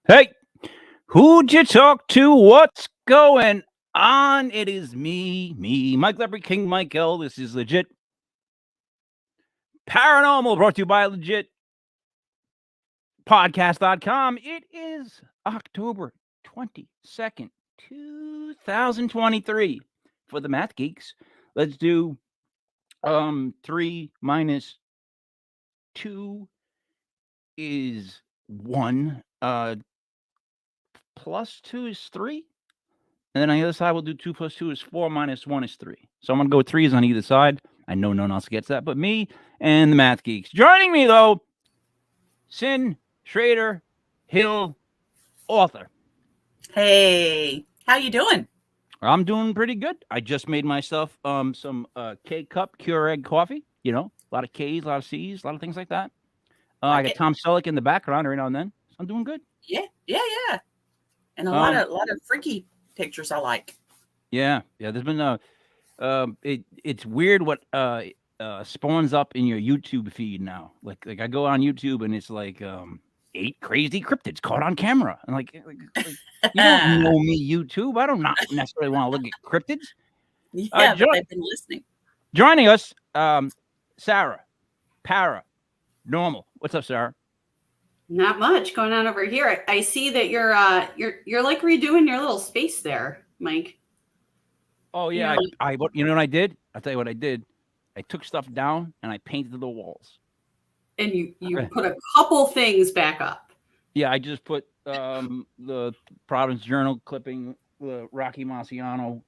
Hey, who'd you talk to? What's going on? It is me, Mike Leopard King Michael. This is Legit Paranormal, brought to you by Legit Podcast.com. It is October 22nd, 2023. For the math geeks, let's do 3 minus 2 is 1. Plus 2 is 3. And then on the other side, we'll do 2 plus 2 is 4 minus 1 is 3. So I'm going to go with 3s on either side. I know no one else gets that but me and the math geeks. Joining me, though, Sin Schrader Hill, author. Hey, how you doing? I'm doing pretty good. I just made myself some K-Cup Keurig coffee. You know, a lot of K's, a lot of C's, a lot of things like that. I got Tom Selleck in the background every now and then. So I'm doing good. Yeah. And a lot of freaky pictures I like. Yeah. There's been it's weird what spawns up in your YouTube feed now. Like I go on YouTube and it's like 8 crazy cryptids caught on camera. And like you don't know me, YouTube. I don't not necessarily want to look at cryptids. Yeah, but they've been listening. Joining us, Sarah, Paranormal. What's up, Sarah? Not much going on over here. I see that you're like redoing your little space there, Mike. Oh yeah, you know what I did? I'll tell you what I did. I took stuff down and I painted the walls. And you put a couple things back up. Yeah, I just put the Providence Journal clipping, the Rocky Marciano,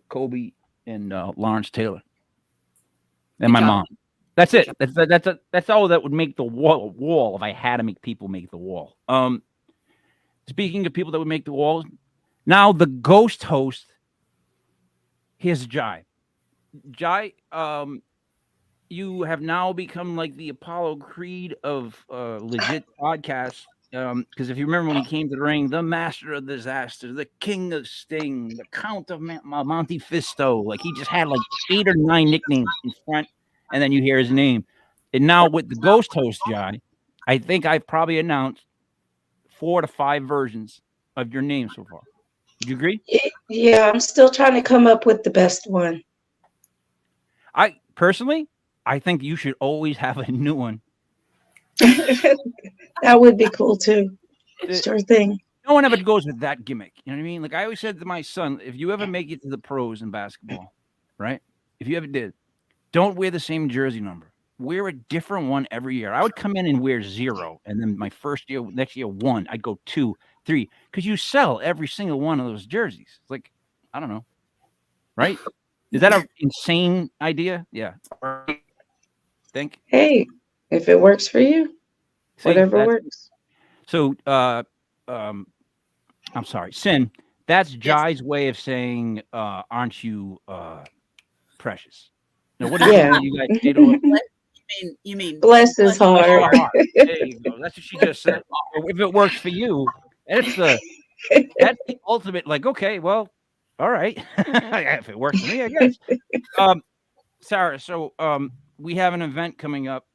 Kobe, and Lawrence Taylor, and my mom. That's it. That's all that would make the wall if I had to make people make the wall. Speaking of people that would make the walls, now the ghost host. Here's Jai. Jai, you have now become like the Apollo Creed of Legit podcasts. Because if you remember when he came to the ring, the Master of Disaster, the King of Sting, the Count of Monte Fisto, like he just had like 8 or 9 nicknames in front. And then you hear his name. And now with the ghost host, John, I think I've probably announced 4 to 5 versions of your name so far. Would you agree? Yeah, I'm still trying to come up with the best one. I think you should always have a new one. That would be cool too. Sure thing. No one ever goes with that gimmick. You know what I mean? Like I always said to my son, if you ever make it to the pros in basketball, right? If you ever did, don't wear the same jersey number. Wear a different one every year. I would come in and wear 0. And then my first year, next year, 1. I'd go 2, 3. Because you sell every single one of those jerseys. It's like, I don't know. Right? Is that an insane idea? Yeah. Think? Hey, if it works for you, whatever works. So, I'm sorry. Sin, that's Jai's way of saying, aren't you precious? Now, what is it you guys did on? You mean bless his heart. There you go. That's what she just said. If it works for you, that's the ultimate. Like, okay, well, all right. If it works for me, I guess. Sarah, so we have an event coming up,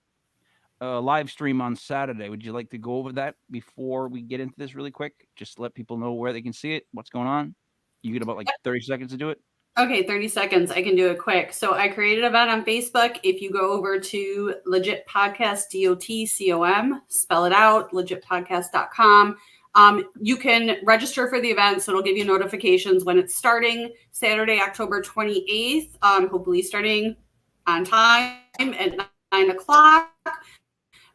live stream on Saturday. Would you like to go over that before we get into this really quick? Just let people know where they can see it, what's going on. You get about like 30 seconds to do it. Okay, 30 seconds. I can do it quick. So I created an event on Facebook. If you go over to Legit Podcast, DOTCOM, spell it out, legitpodcast.com. You can register for the event, so it'll give you notifications when it's starting. Saturday, October 28th, hopefully starting on time at 9 o'clock.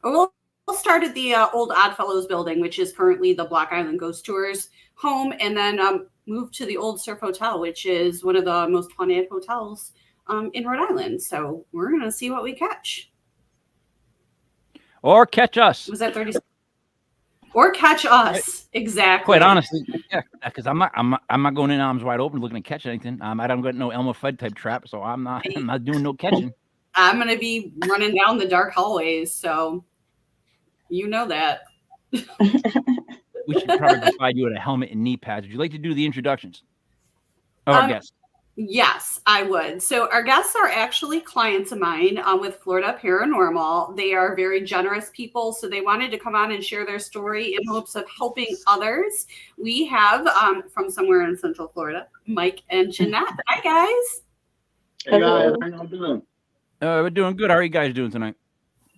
We'll start at the old Oddfellows building, which is currently the Block Island Ghost Tours home, and then move to the Old Surf Hotel, which is one of the most haunted hotels in Rhode Island. So we're going to see what we catch. Or catch us. Was that 30 seconds? Or catch us. Exactly. Quite honestly, yeah, because I'm not going in arms wide open looking to catch anything. I don't got no Elmer Fudd type trap, so I'm not doing no catching. I'm going to be running down the dark hallways, so you know that. We should probably provide you with a helmet and knee pads. Would you like to do the introductions of our guests? Yes, I would. So our guests are actually clients of mine with Florida Paranormal. They are very generous people, so they wanted to come on and share their story in hopes of helping others. We have from somewhere in Central Florida, Mike and Jeanette. Hi, guys. Hey guys, Hello. how y'all doing? We're doing good. How are you guys doing tonight?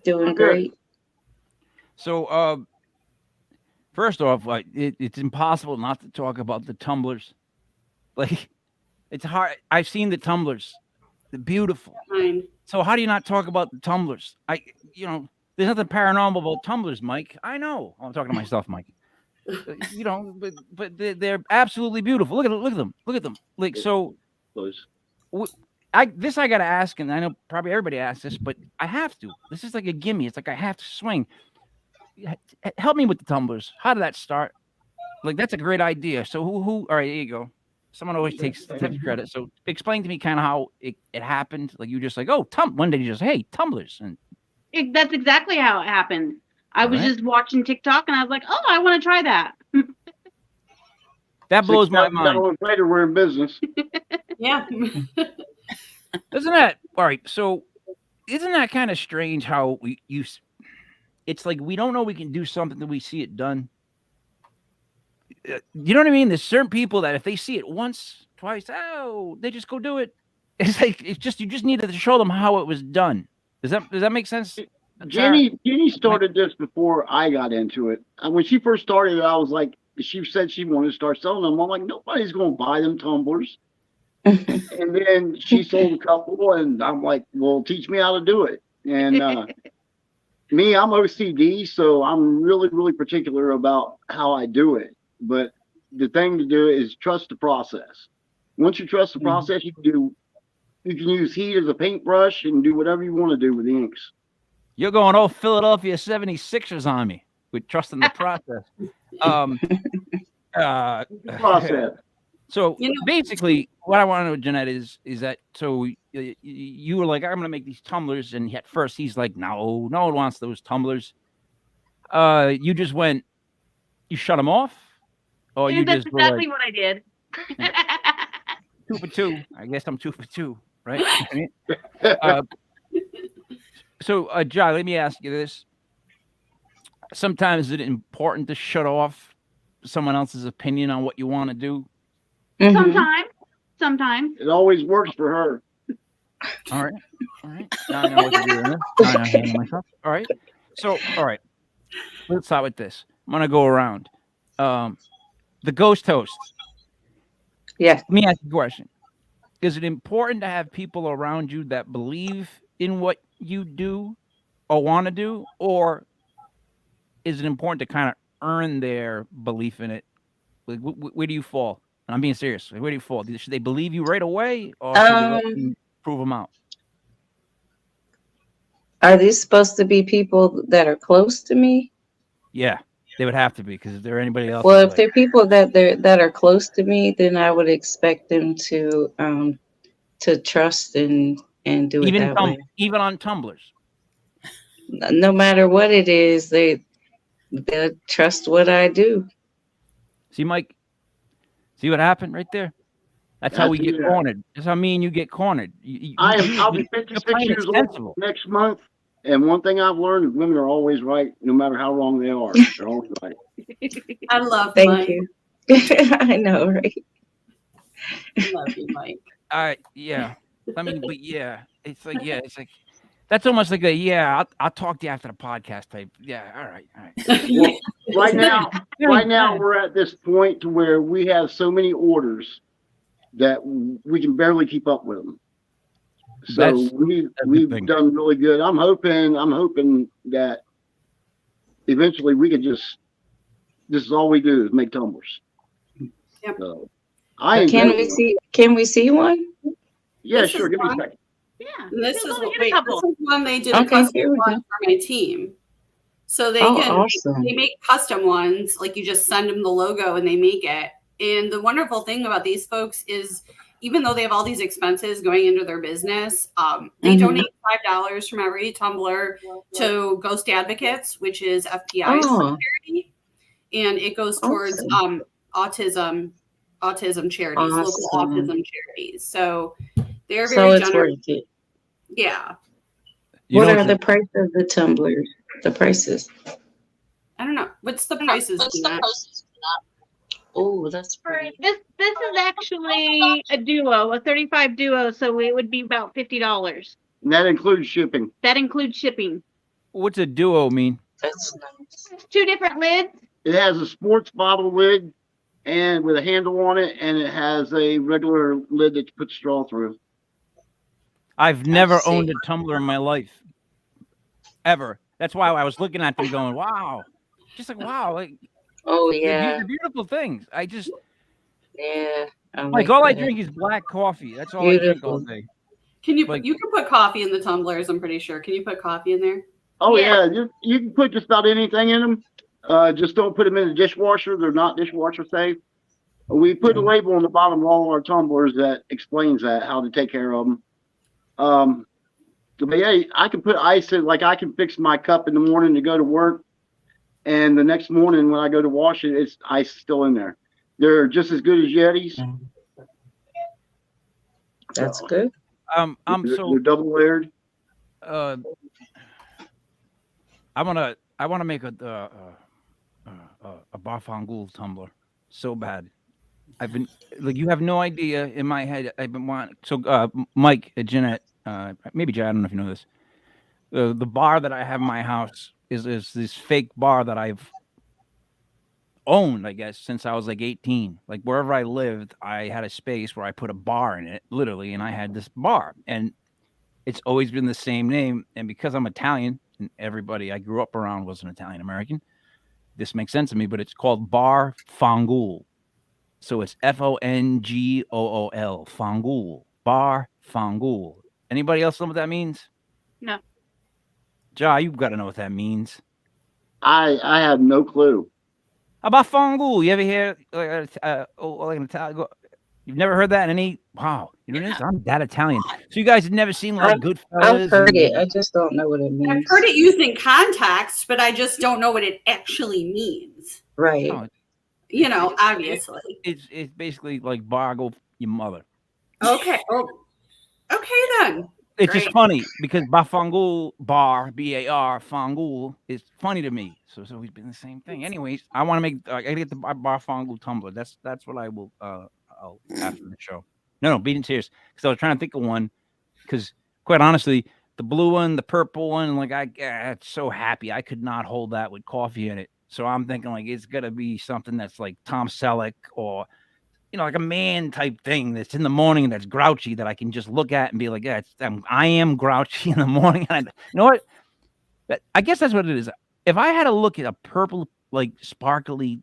Doing I'm good. great. So, first off, like it's impossible not to talk about the tumblers. Like, it's hard. I've seen the tumblers. They're beautiful. Fine. So how do you not talk about the tumblers? There's nothing paranormal about tumblers, Mike. I know. I'm talking to myself, Mike. But they're absolutely beautiful. Look at them. Look at them. Like, so Please. I got to ask, and I know probably everybody asks this, but I have to. This is like a gimme. It's like I have to swing. Help me with the tumblers. How did that start? Like, that's a great idea. So who? All right, there you go. Someone always takes credit. So explain to me kind of how it happened. Like, you just like, oh, one day you just, hey, tumblers, and That's exactly how it happened. I was just watching TikTok and I was like, oh, I want to try that. that blows my mind. $6,000 later, we're in business. Yeah. Isn't that all right? So, isn't that kind of strange how it's like we don't know we can do something till we see it done. You know what I mean? There's certain people that if they see it once, twice, they just go do it. It's like you just needed to show them how it was done. Does that make sense? Jenny started this before I got into it. And when she first started, I was like, she said she wanted to start selling them. I'm like, nobody's going to buy them tumblers. And then she sold a couple, and I'm like, well, teach me how to do it. And me, I'm OCD, so I'm really, really particular about how I do it. But the thing to do is trust the process. Once you trust the process, you can use heat as a paintbrush and do whatever you want to do with the inks. You're going all Philadelphia 76ers on me with trusting the process. Process. So basically, what I want to know, Jeanette, is that so you were like, I'm going to make these tumblers, and at first he's like, no one wants those tumblers. You just went, you shut them off, or you That's just were exactly like, what I did. 2 for 2. I guess I'm 2 for 2, right? So, John, let me ask you this. Sometimes is it important to shut off someone else's opinion on what you want to do? Sometimes. It always works for her. All right. Now I know what to do. Now I handle myself. All right. So, all right. Let's start with this. I'm gonna go around. The ghost host. Yes. Let me ask you a question. Is it important to have people around you that believe in what you do or want to do, or is it important to kind of earn their belief in it? Like, where do you fall? And I'm being serious. Where do you fall? Should they believe you right away, or should they let you prove them out? Are these supposed to be people that are close to me? Yeah, they would have to be, because if there anybody else, Well, if they're people that are close to me, then I would expect them to trust and do it that way. Even on tumblers. No matter what it is, they'll trust what I do. See, Mike? See what happened right there? That's how we get cornered. That's how me and you get cornered. I'll be 56 years old next month, and one thing I've learned is women are always right, no matter how wrong they are. They're always right. I love Thank Mike. you. I know, right? I love you, Mike. Yeah. I mean, but yeah, it's like that's almost like I'll talk to you after the podcast type. Yeah, all right. Well, right now we're at this point to where we have so many orders that we can barely keep up with them. So we've done really good. I'm hoping that eventually we could this is all we do is make tumblers. Yep. So can we see one? Yeah, sure. Give me a second. Yeah. This is one they did Okay, a custom here we one go. for my team. So they Awesome. they make custom ones, like you just send them the logo and they make it. And the wonderful thing about these folks is, even though they have all these expenses going into their business, they donate $5 from every tumbler to Ghost Advocates, which is FPI's charity, and it goes towards autism autism charities, local Awesome. autism charities. So they're So very it's generous. worth it. Yeah. What are the prices of the tumblers? The prices. I don't know. What's the prices? Oh, that's pretty. This is actually a duo, a 35 duo, so it would be about $50. And that includes shipping. That includes shipping. What's a duo mean? That's nice. It's 2 different lids. It has a sports bottle lid and with a handle on it, and it has a regular lid that you put straw through. I've never see. owned a tumbler in my life, ever. That's why I was looking at them, going, "Wow!" Just like, "Wow!" Like, Oh yeah, they're beautiful things. I just yeah. like all I drink is black coffee. That's all I drink all day. Can you Like- you can put coffee in the tumblers? I'm pretty sure. Can you put coffee in there? Oh Yeah. yeah, you can put just about anything in them. Just don't put them in the dishwasher. They're not dishwasher safe. We put a label on the bottom of all our tumblers that explains that, how to take care of them. But yeah, I can put ice in. Like I can fix my cup in the morning to go to work, and the next morning when I go to wash it, it's ice still in there. They're just as good as Yetis. That's good. They're double layered. I want to make a Bafangul tumbler so bad. I've been like, you have no idea. In my head, I've been wanting. So Mike, Jeanette, maybe Jay, I don't know if you know this. The bar that I have in my house is this fake bar that I've owned, I guess, since I was like 18. Like wherever I lived, I had a space where I put a bar in it, literally, and I had this bar, and it's always been the same name. And because I'm Italian, and everybody I grew up around was an Italian American, this makes sense to me. But it's called Bar Fangul, so it's Fongool, Fangul, Bar Fangul. Anybody else know what that means? No. Ja, you've got to know what that means. I have no clue. How about Fangul? You ever hear like an Italian? You've never heard that in any? Wow, you know this? I'm that Italian. So you guys have never seen like Goodfellas? I've heard it. I just don't know what it means. I've heard it used in context, but I just don't know what it actually means. Right. Oh, You know, obviously. it's basically like bargle your mother. Okay. Oh, okay then. It's just Great. funny because Bafangul bar BAR Fangul is funny to me. So it's always been the same thing. Anyways, I want to make. I gotta get the Bafangul tumbler. That's what I will. I'll after the show. No, being serious, because I was trying to think of one. Because quite honestly, the blue one, the purple one, like it's so happy I could not hold that with coffee in it. So I'm thinking like it's gotta be something that's like Tom Selleck or, you know, like a man type thing that's in the morning that's grouchy that I can just look at and be like, yeah, I am grouchy in the morning. And you know what? I guess that's what it is. If I had to look at a purple, like sparkly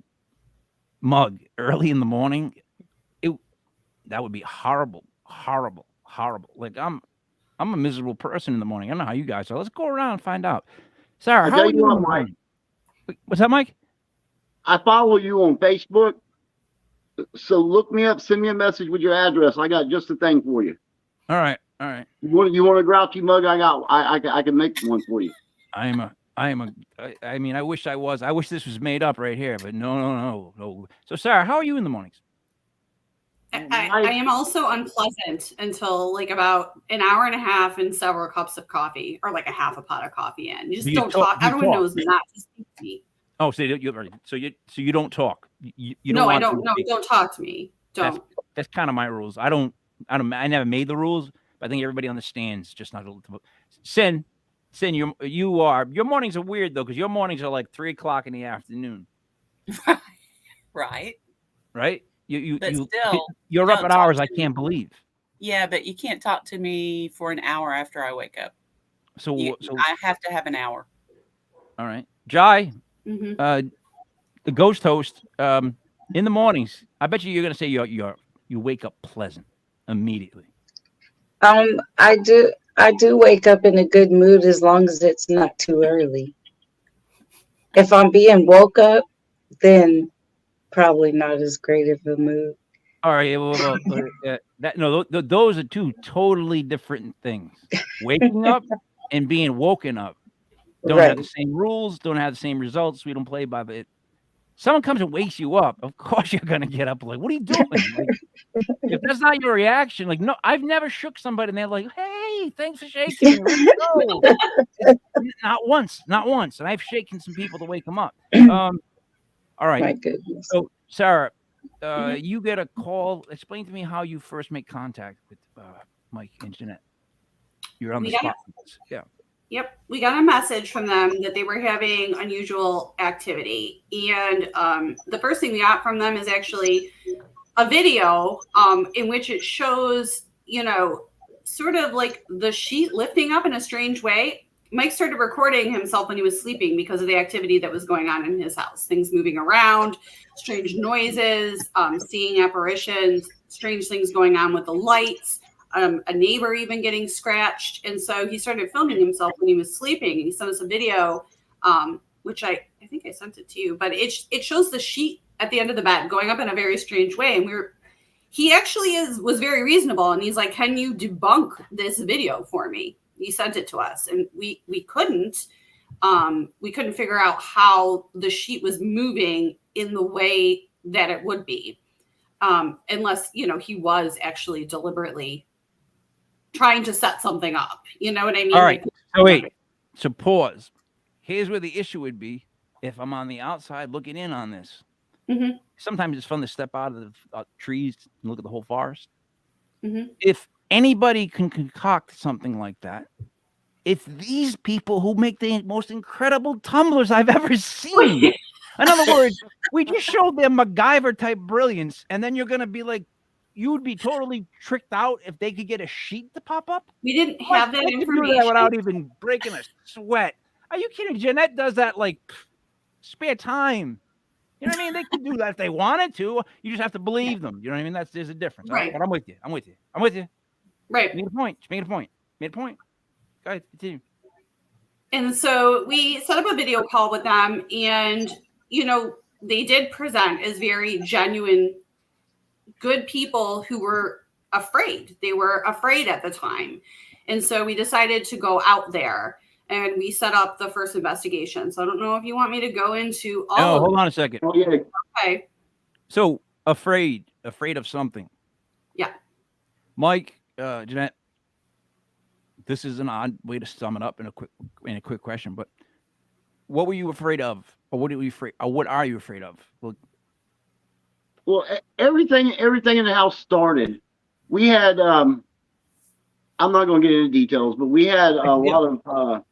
mug early in the morning, that would be horrible. Like I'm a miserable person in the morning. I don't know how you guys are. Let's go around and find out. Sarah, how are you in the morning? What's that, Mike? I follow you on Facebook. So look me up, send me a message with your address. I got just the thing for you. All right. You want a grouchy mug? I can make one for you. I mean, I wish I was. I wish this was made up right here, but no. So, Sarah, how are you in the mornings? I am also unpleasant until like about an hour and a half and several cups of coffee, or like a half a pot of coffee in. You just don't talk. Everyone knows not to speak to me. Oh, so you don't talk. You No, I don't. No, don't talk to me. Don't. That's kind of my rules. I never made the rules, but I think everybody understands. Just not to. Sin, your mornings are weird though, because your mornings are like 3:00 in the afternoon. Right. Right. But still, you're up at hours I can't believe. Yeah, but you can't talk to me for an hour after I wake up. So I have to have an hour. All right, Jai, Mm-hmm. the ghost host, in the mornings. I bet you're gonna say you wake up pleasant immediately. I do wake up in a good mood as long as it's not too early. If I'm being woke up, then probably not as great of a mood. All right, well, those are two totally different things. Waking up and being woken up don't have the same rules, don't have the same results. We don't play by it. someone comes and wakes you up, of course you're gonna get up. Like, what are you doing? Like, if that's not your reaction, like, no, I've never shook somebody and they're like, "Hey, thanks for shaking me. Let's go." Not once, and I've shaken some people to wake them up. All right. My goodness. So, Sarah, you get a call. Explain to me how you first make contact with Mike and Jeanette. You're on the spot. Yeah. Yep, we got a message from them that they were having unusual activity, and the first thing we got from them is actually a video in which it shows, sort of like the sheet lifting up in a strange way. Mike started recording himself when he was sleeping because of the activity that was going on in his house. Things moving around, strange noises, seeing apparitions, strange things going on with the lights, a neighbor even getting scratched. And so he started filming himself when he was sleeping. And he sent us a video, which I think I sent it to you, but it shows the sheet at the end of the bed going up in a very strange way. And he actually was very reasonable. And he's like, "Can you debunk this video for me?" He sent it to us, and we couldn't figure out how the sheet was moving in the way that it would be, unless he was actually deliberately trying to set something up. You know what I mean? All right. So wait. So pause. Here's where the issue would be if I'm on the outside looking in on this. Mm-hmm. Sometimes it's fun to step out of the trees and look at the whole forest. Mm-hmm. If anybody can concoct something like that, it's these people who make the most incredible tumblers I've ever seen. In other words, we just showed them MacGyver type brilliance, and then you're going to be like, you would be totally tricked out if they could get a sheet to pop up. We didn't have that information. Do that without even breaking a sweat. Are you kidding? Jeanette does that like spare time. You know what I mean? They could do that if they wanted to. You just have to believe them. You know what I mean? There's a difference. Right. But I'm with you. Right. Made a point. Go ahead, continue. And so we set up a video call with them, and they did present as very genuine, good people who were afraid. They were afraid at the time. And so we decided to go out there, and we set up the first investigation. So I don't know if you want me to go into all No, of hold on a second. Oh, yeah. Okay. So afraid of something. Yeah. Mike, Jeanette, this is an odd way to sum it up in a quick question, but what were you afraid of? Or what are you afraid of? Well, everything in the house started. We had, I'm not going to get into details, but we had a lot of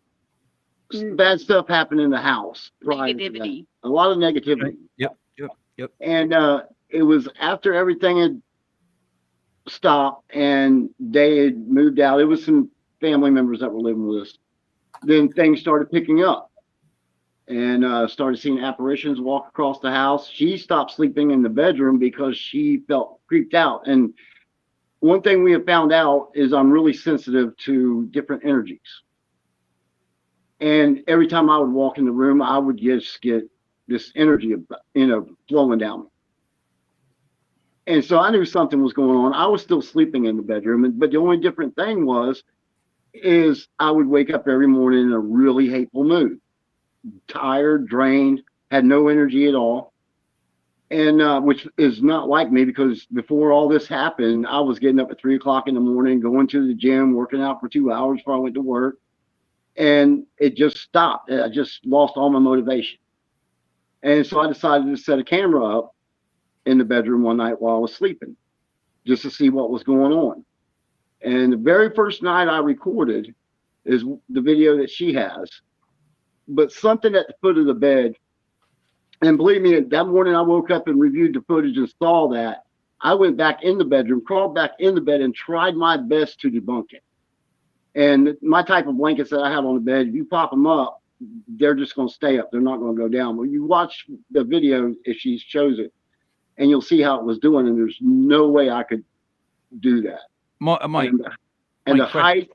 bad stuff happen in the house. Negativity. A lot of negativity. Yep. And it was after everything had stopped and they had moved out. It was some family members that were living with us. Then things started picking up, and started seeing apparitions walk across the house. She stopped sleeping in the bedroom because she felt creeped out. And one thing we have found out is I'm really sensitive to different energies. And every time I would walk in the room, I would just get this energy, flowing down me. And so I knew something was going on. I was still sleeping in the bedroom, but the only different thing is I would wake up every morning in a really hateful mood, tired, drained, had no energy at all. And which is not like me, because before all this happened, I was getting up at 3 o'clock in the morning, going to the gym, working out for 2 hours before I went to work. And it just stopped. I just lost all my motivation. And so I decided to set a camera up in the bedroom one night while I was sleeping, just to see what was going on. And the very first night I recorded is the video that she has. But something at the foot of the bed, and believe me, that morning I woke up and reviewed the footage and saw that. I went back in the bedroom, crawled back in the bed, and tried my best to debunk it. And my type of blankets that I have on the bed, if you pop them up, they're just going to stay up. They're not going to go down. But you watch the video, if she shows it, and you'll see how it was doing. And there's no way I could do that. Mike, and the height.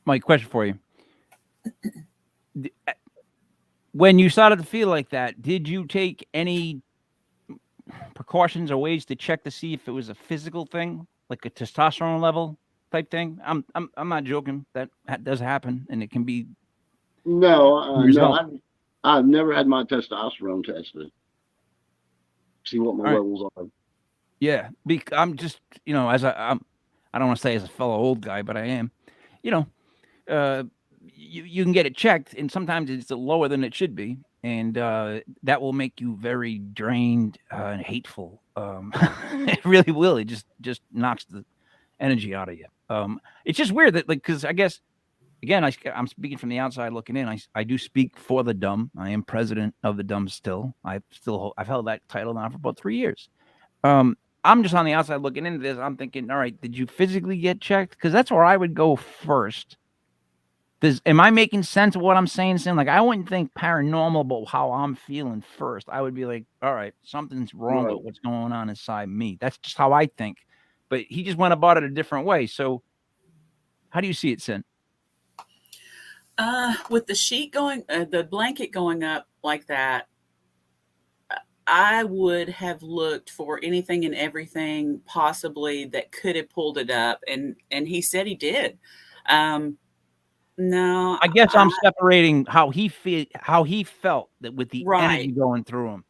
Mike, question for you. When you started to feel like that, did you take any precautions or ways to check to see if it was a physical thing, like a testosterone level type thing? I'm not joking. That does happen, and it can be. No, I've never had my testosterone tested. see what my All right. levels are. Yeah, I'm just, as I don't want to say as a fellow old guy, but I am, you know, you can get it checked, and sometimes it's lower than it should be, and that will make you very drained and hateful. It really will. It just knocks the energy out of you. It's just weird that, like, because I guess again, I'm speaking from the outside looking in. I do speak for the dumb. I am president of the dumb still. I've held that title now for about 3 years. I'm just on the outside looking into this. I'm thinking, all right, did you physically get checked? Because that's where I would go first. Am I making sense of what I'm saying? Like, I wouldn't think paranormal about how I'm feeling first. I would be like, all right, something's wrong with what's going on inside me. That's just how I think. But he just went about it a different way. So how do you see it, Sin? With the sheet going, the blanket going up like that, I would have looked for anything and everything possibly that could have pulled it up, and he said he did. No, I guess I'm separating how he felt that with the energy Right. going through him,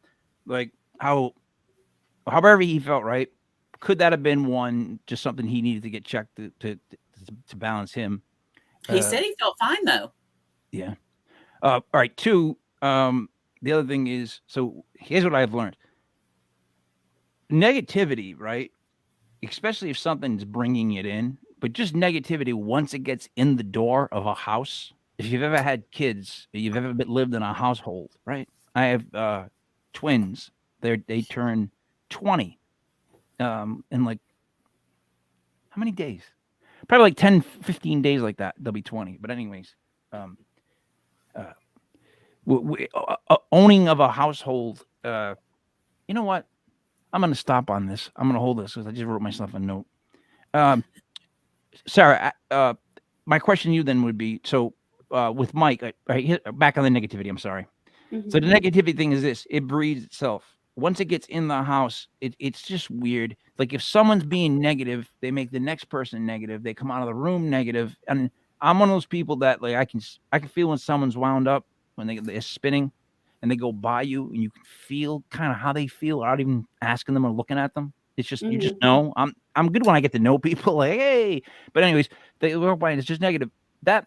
like however he felt. Right? Could that have been one just something he needed to get checked to balance him? He said he felt fine though. Yeah. All right. Two. The other thing is, so here's what I've learned. Negativity, right? Especially if something's bringing it in, but just negativity once it gets in the door of a house. If you've ever had kids, you've ever lived in a household, right? I have twins. They turn 20 in like how many days? Probably like 10, 15 days like that. They'll be 20. But anyways, owning of a household, you know what? I'm going to stop on this. I'm going to hold this because I just wrote myself a note. Sarah, my question to you then would be, so with Mike, back on the negativity, I'm sorry. Mhm. So the negativity thing is this, it breeds itself. Once it gets in the house, it's just weird. Like if someone's being negative, they make the next person negative. They come out of the room negative. And I'm one of those people that like I can feel when someone's wound up, when they're spinning and they go by you and you can feel kind of how they feel without even asking them or looking at them. It's just you just know. I'm good when I get to know people, like, hey. But anyways, they walk by and it's just negative. That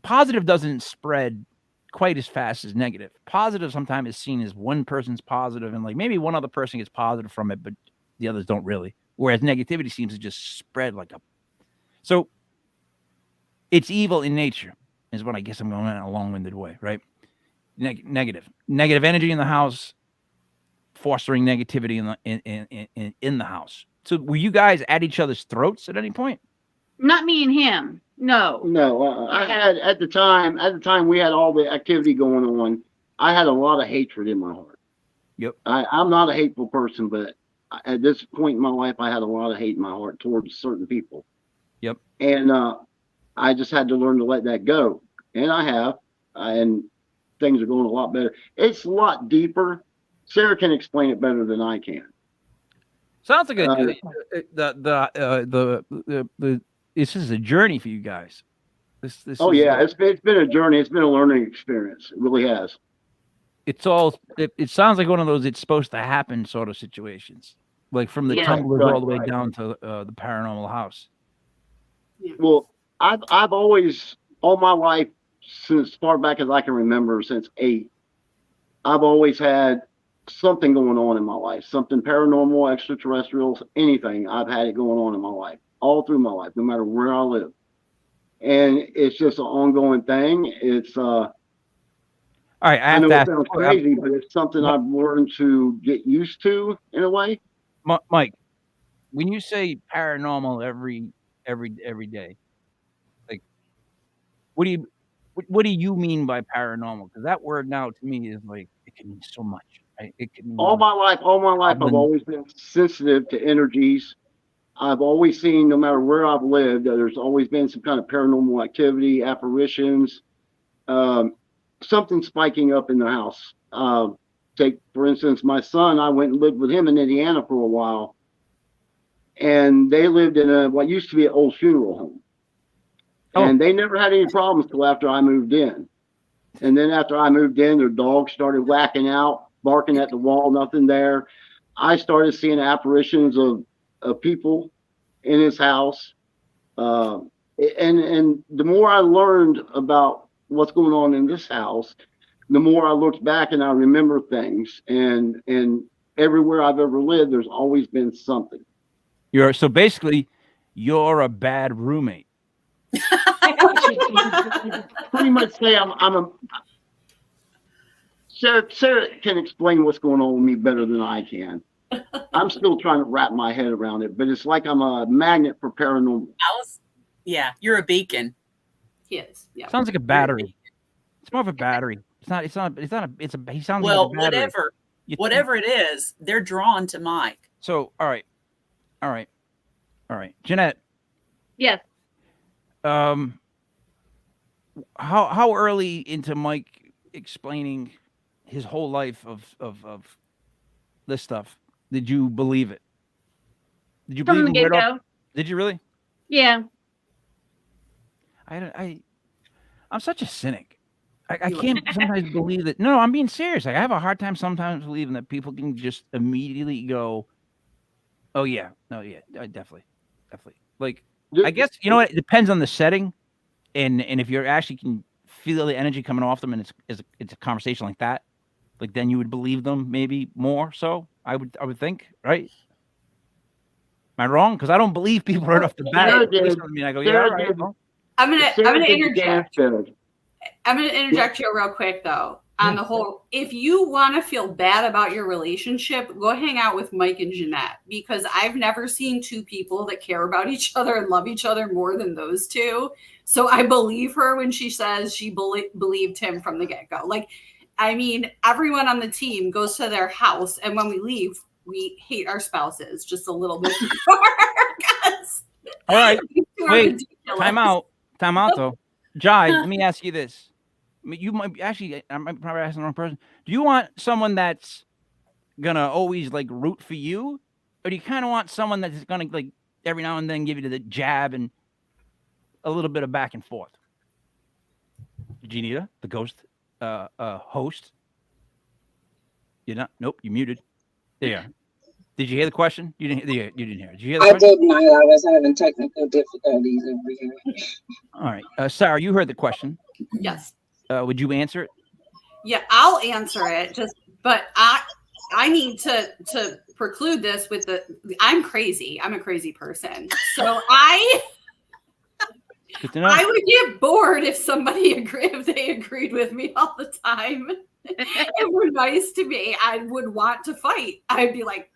positive doesn't spread quite as fast as negative. Positive sometimes is seen as one person's positive and like maybe one other person gets positive from it, but the others don't really. Whereas negativity seems to just spread like a. So it's evil in nature, is what I guess I'm going in a long-winded way, right? Negative energy in the house, fostering negativity in the house. So were you guys at each other's throats at any point? Not me and him. No. No, I had at the time we had all the activity going on. I had a lot of hatred in my heart. Yep. I'm not a hateful person, but at this point in my life, I had a lot of hate in my heart towards certain people. Yep. And I just had to learn to let that go, and I have, and things are going a lot better. It's a lot deeper. Sarah can explain it better than I can. Sounds like this is a journey for you guys. This It's been a journey. It's been a learning experience. It really has. It sounds like one of those it's supposed to happen sort of situations, like from the tumblers all the way down to the paranormal house. Well, I've always, all my life, since far back as I can remember, since 8, I've always had something going on in my life, something paranormal, extraterrestrials, anything. I've had it going on in my life, all through my life, no matter where I live. And it's just an ongoing thing. It's all right. I know it sounds crazy, but it's something I've learned to get used to in a way. Mike, when you say paranormal every day, like what do you mean by paranormal? Because that word now to me is like it can mean so much. Right? It can mean all my life, I've always been sensitive to energies. I've always seen, no matter where I've lived, there's always been some kind of paranormal activity, apparitions, something spiking up in the house. Take, for instance, my son, I went and lived with him in Indiana for a while. And they lived in what used to be an old funeral home. And they never had any problems till after I moved in. And then after I moved in, their dogs started whacking out, barking at the wall, nothing there. I started seeing apparitions of people in his house. And the more I learned about what's going on in this house, the more I looked back and I remember things. And everywhere I've ever lived, there's always been something. So basically, you're a bad roommate. Pretty much say I'm a. Sarah can explain what's going on with me better than I can. I'm still trying to wrap my head around it, but it's like I'm a magnet for paranormal. Yeah, you're a beacon. He is. Yeah. Sounds like a battery. It's more of a battery. It's not. He sounds like Well, a battery. whatever it is, they're drawn to Mike. So, all right, Jeanette. Yes. How early into Mike explaining his whole life of this stuff did you believe it? Did you From believe the him right get-go. off? Did you really? Yeah. I'm such a cynic. I can't sometimes believe that. No, I'm being serious. I have a hard time sometimes believing that people can just immediately go, "Oh yeah, no, yeah, definitely." Like, I guess you know what? It depends on the setting, and if you're actually can feel the energy coming off them, and it's a conversation like that, like then you would believe them maybe more. So I would think, right? Am I wrong? Because I don't believe people right off the bat. Sarah did. I go, yeah, all right. Well. I'm gonna interject. Sarah. I'm going to interject you real quick, though, on the whole. If you want to feel bad about your relationship, go hang out with Mike and Jeanette, because I've never seen two people that care about each other and love each other more than those two. So I believe her when she says she believed him from the get-go. Like, I mean, everyone on the team goes to their house, and when we leave, we hate our spouses just a little bit more. All right. Wait, time out, though. Jai, let me ask you this. I mean, you might actually, I might probably ask the wrong person. Do you want someone that's gonna always like root for you, or do you kind of want someone that's gonna like every now and then give you the jab and a little bit of back and forth? Janita, the ghost host. You're not. Nope, you muted. There. Did you hear the question? You didn't hear. Did you hear the question? I did not. I was having technical difficulties over here. All right, Sarah, you heard the question. Yes. Would you answer it? Yeah, I'll answer it. But I need to preclude this with I'm crazy. I'm a crazy person. So I would get bored if they agreed with me all the time and were nice to me. I would want to fight. I'd be like,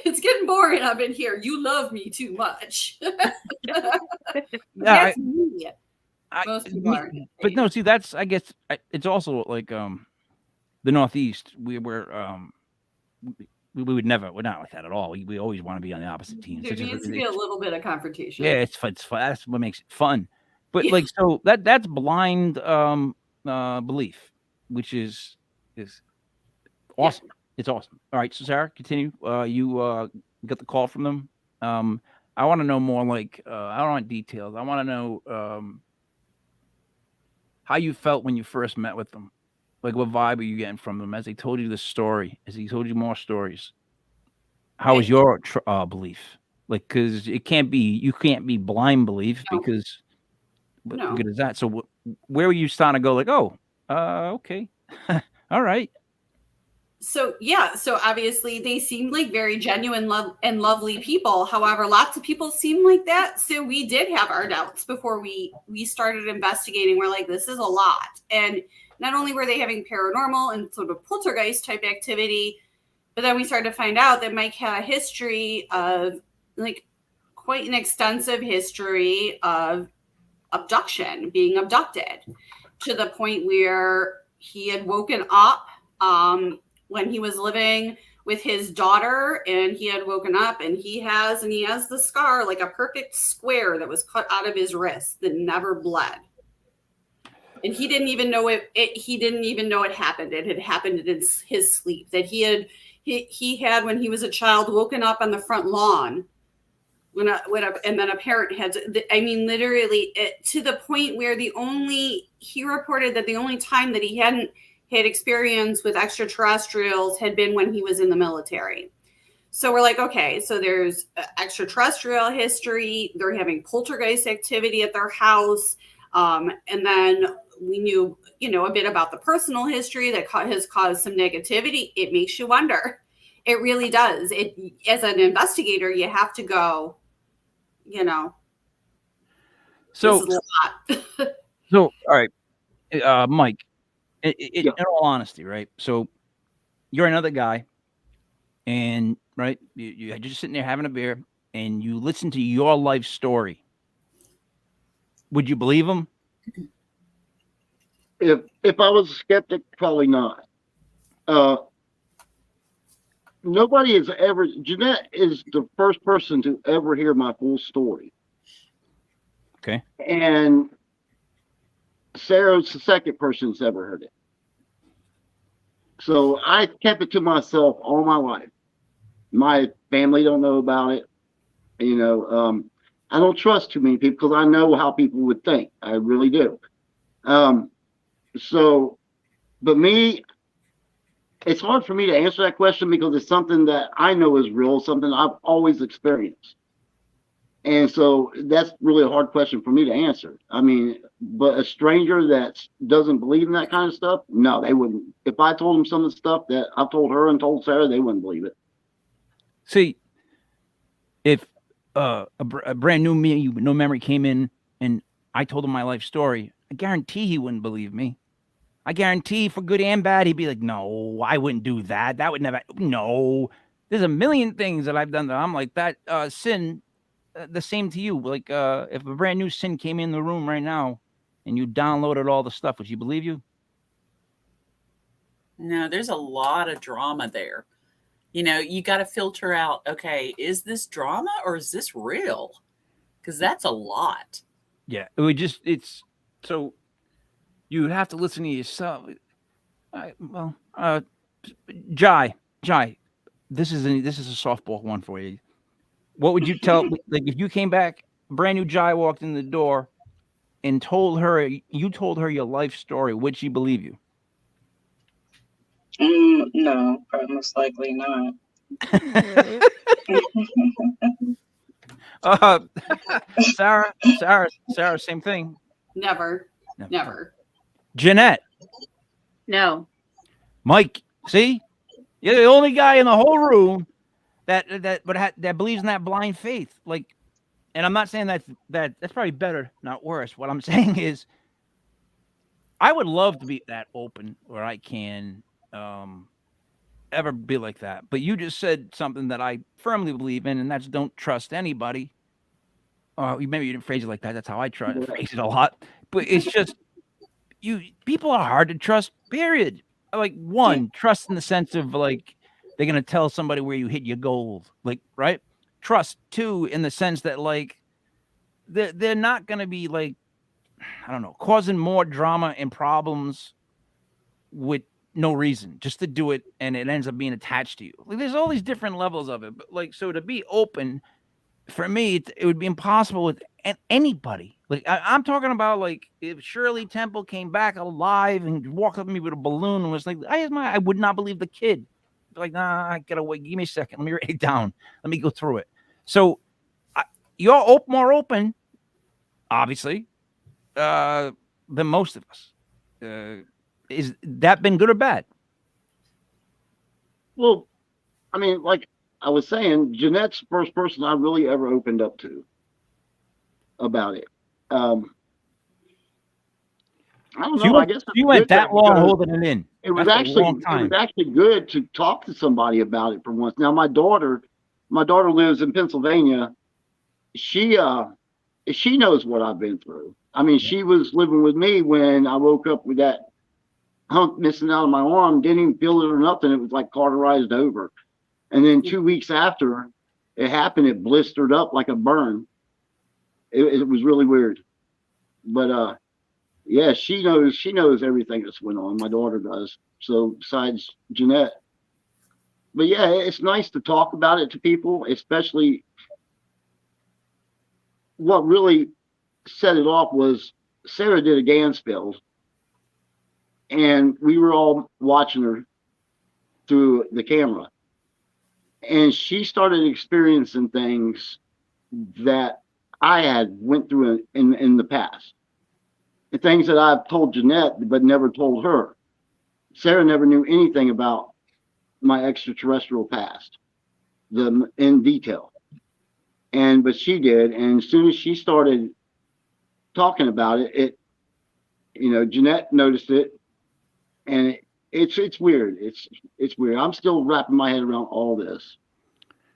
it's getting boring up in here. You love me too much. That's me. Most people are. But no, see, that's, I guess, it's also like the Northeast. We would never, we're not like that at all. We always want to be on the opposite team. There needs to be a little bit of confrontation. Yeah, it's fun. That's what makes it fun. But like, so that's blind belief, which is awesome. Yeah. It's awesome. All right, so Sarah, continue. You got the call from them. I want to know more. Like, I don't want details. I want to know how you felt when you first met with them. Like, what vibe are you getting from them as they told you this story? As he told you more stories, how was your belief? Like, because you can't be blind belief because good as that. So, where were you starting to go? Like, oh, okay, all right. So obviously they seemed like very genuine and lovely people. However, lots of people seem like that. So we did have our doubts before we started investigating. We're like, this is a lot. And not only were they having paranormal and sort of poltergeist type activity, but then we started to find out that Mike had a history of like quite an extensive history of abduction, being abducted, to the point where he had woken up when he was living with his daughter, and he had woken up and he has the scar, like a perfect square that was cut out of his wrist that never bled. And he didn't even know he didn't even know it happened. It had happened in his sleep, that he had when he was a child woken up on the front lawn and then a parent had literally to the point where he reported that the only time that he hadn't had experience with extraterrestrials had been when he was in the military. So we're like, okay, so there's extraterrestrial history. They're having poltergeist activity at their house. And then we knew, a bit about the personal history that has caused some negativity. It makes you wonder. It really does. As an investigator, you have to go, So, this is a lot. all right, Mike, in all honesty, right? So you're another guy, and right, you're just sitting there having a beer, and you listen to your life story. Would you believe him? If I was a skeptic, probably not. Nobody has ever. Jeanette is the first person to ever hear my full story. Okay. And Sarah's the second person that's ever heard it. So I kept it to myself all my life. My family don't know about it. I don't trust too many people because I know how people would think. I really do. But me, it's hard for me to answer that question because it's something that I know is real, something I've always experienced. And so that's really a hard question for me to answer. I mean, but a stranger that doesn't believe in that kind of stuff, no, they wouldn't. If I told them some of the stuff that I've told her and told Sarah, they wouldn't believe it. See, if a brand new me, no memory came in and I told him my life story, I guarantee he wouldn't believe me. I guarantee for good and bad, he'd be like, no, I wouldn't do that. That would never, no. There's a million things that I've done that I'm like, that sin, the same to you. Like, if a brand new sin came in the room right now and you downloaded all the stuff, would you believe you? No, there's a lot of drama there. You got to filter out, okay, is this drama or is this real? Because that's a lot. Yeah, so you have to listen to yourself. Jai, this is a softball one for you. What would you tell, like, if you came back, brand new Jai walked in the door and told her your life story, would she believe you? No, most likely not. Sarah, same thing. Never. Jeanette, No. Mike, see, you're the only guy in the whole room that believes in that blind faith. Like, and I'm not saying that's probably better, not worse. What I'm saying is, I would love to be that open where I can ever be like that. But you just said something that I firmly believe in, and that's don't trust anybody. Maybe you didn't phrase it like that. That's how I try to phrase it a lot. But it's just people are hard to trust, period. Like, one, trust in the sense of like they're gonna tell somebody where you hit your gold. Like, right? Trust, two, in the sense that like they're not gonna be like, I don't know, causing more drama and problems with no reason, just to do it, and it ends up being attached to you. Like, there's all these different levels of it, but like, so to be open, for me, it would be impossible with anybody. Like, I'm talking about, like, if Shirley Temple came back alive and walked up to me with a balloon and was like, I would not believe the kid. Like, nah, I gotta wait. Give me a second. Let me write it down. Let me go through it. So you're more open, obviously, than most of us. Is that been good or bad? Well, I mean, like I was saying, Jeanette's the first person I really ever opened up to about it. I don't know. I guess you went that long holding it in. It was actually good to talk to somebody about it for once. Now, my daughter lives in Pennsylvania. She knows what I've been through. I mean, she was living with me when I woke up with that hump missing out of my arm. Didn't even feel it or nothing. It was like cauterized over. And then 2 weeks after it happened, it blistered up like a burn. It was really weird. But yeah, she knows everything that's went on. My daughter does. So besides Jeanette. But yeah, it's nice to talk about it to people, especially what really set it off was Sarah did a Ganspell. and we were all watching her through the camera, and she started experiencing things that I had went through in the past, and things that I've told Jeanette but never told her. Sarah never knew anything about my extraterrestrial past, in detail, but she did. And as soon as she started talking about it, Jeanette noticed it, and it's weird. It's weird. I'm still wrapping my head around all this.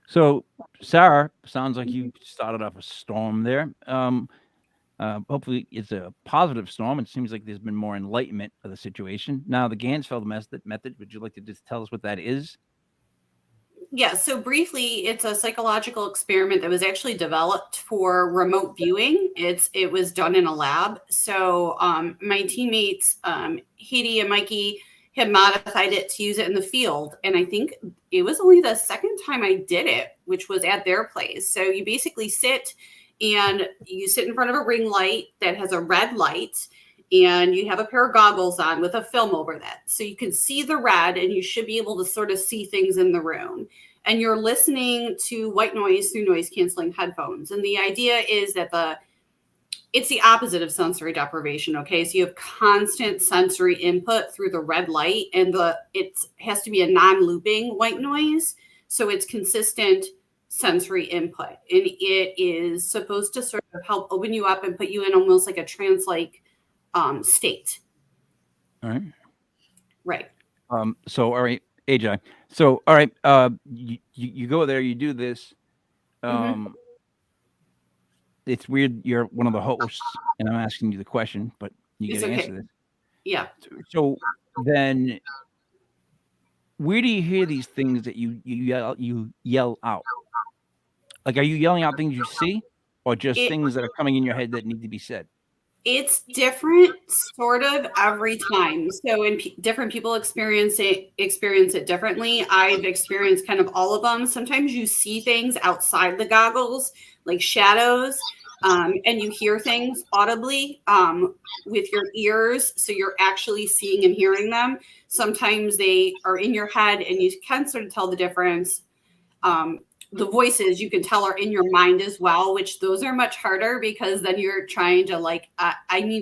So, Sarah, sounds like you started off a storm there. Hopefully, it's a positive storm. It seems like there's been more enlightenment of the situation. Now, the Gansfeld method. Would you like to just tell us what that is? Yeah, so briefly, it's a psychological experiment that was actually developed for remote viewing. It was done in a lab. So my teammates, Haiti and Mikey, had modified it to use it in the field. And I think it was only the second time I did it, which was at their place. So you basically sit in front of a ring light that has a red light, and you have a pair of goggles on with a film over that. So you can see the red, and you should be able to sort of see things in the room. And you're listening to white noise through noise canceling headphones. And the idea is that it's the opposite of sensory deprivation. Okay. So you have constant sensory input through the red light, and it has to be a non-looping white noise. So it's consistent sensory input. And it is supposed to sort of help open you up and put you in almost like a trance-like state. All right. Right. So, all right, AJ. So, all right, you go there, you do this. It's weird. You're one of the hosts, and I'm asking you the question, but you get to answer this. Yeah. So then, where do you hear these things that you yell out? Like, are you yelling out things you see, or just things that are coming in your head that need to be said? It's different sort of every time. So when different people experience it differently. I've experienced kind of all of them. Sometimes you see things outside the goggles, like shadows, and you hear things audibly with your ears. So you're actually seeing and hearing them. Sometimes they are in your head, and you can sort of tell the difference. The voices you can tell are in your mind as well, which those are much harder, because then you're trying to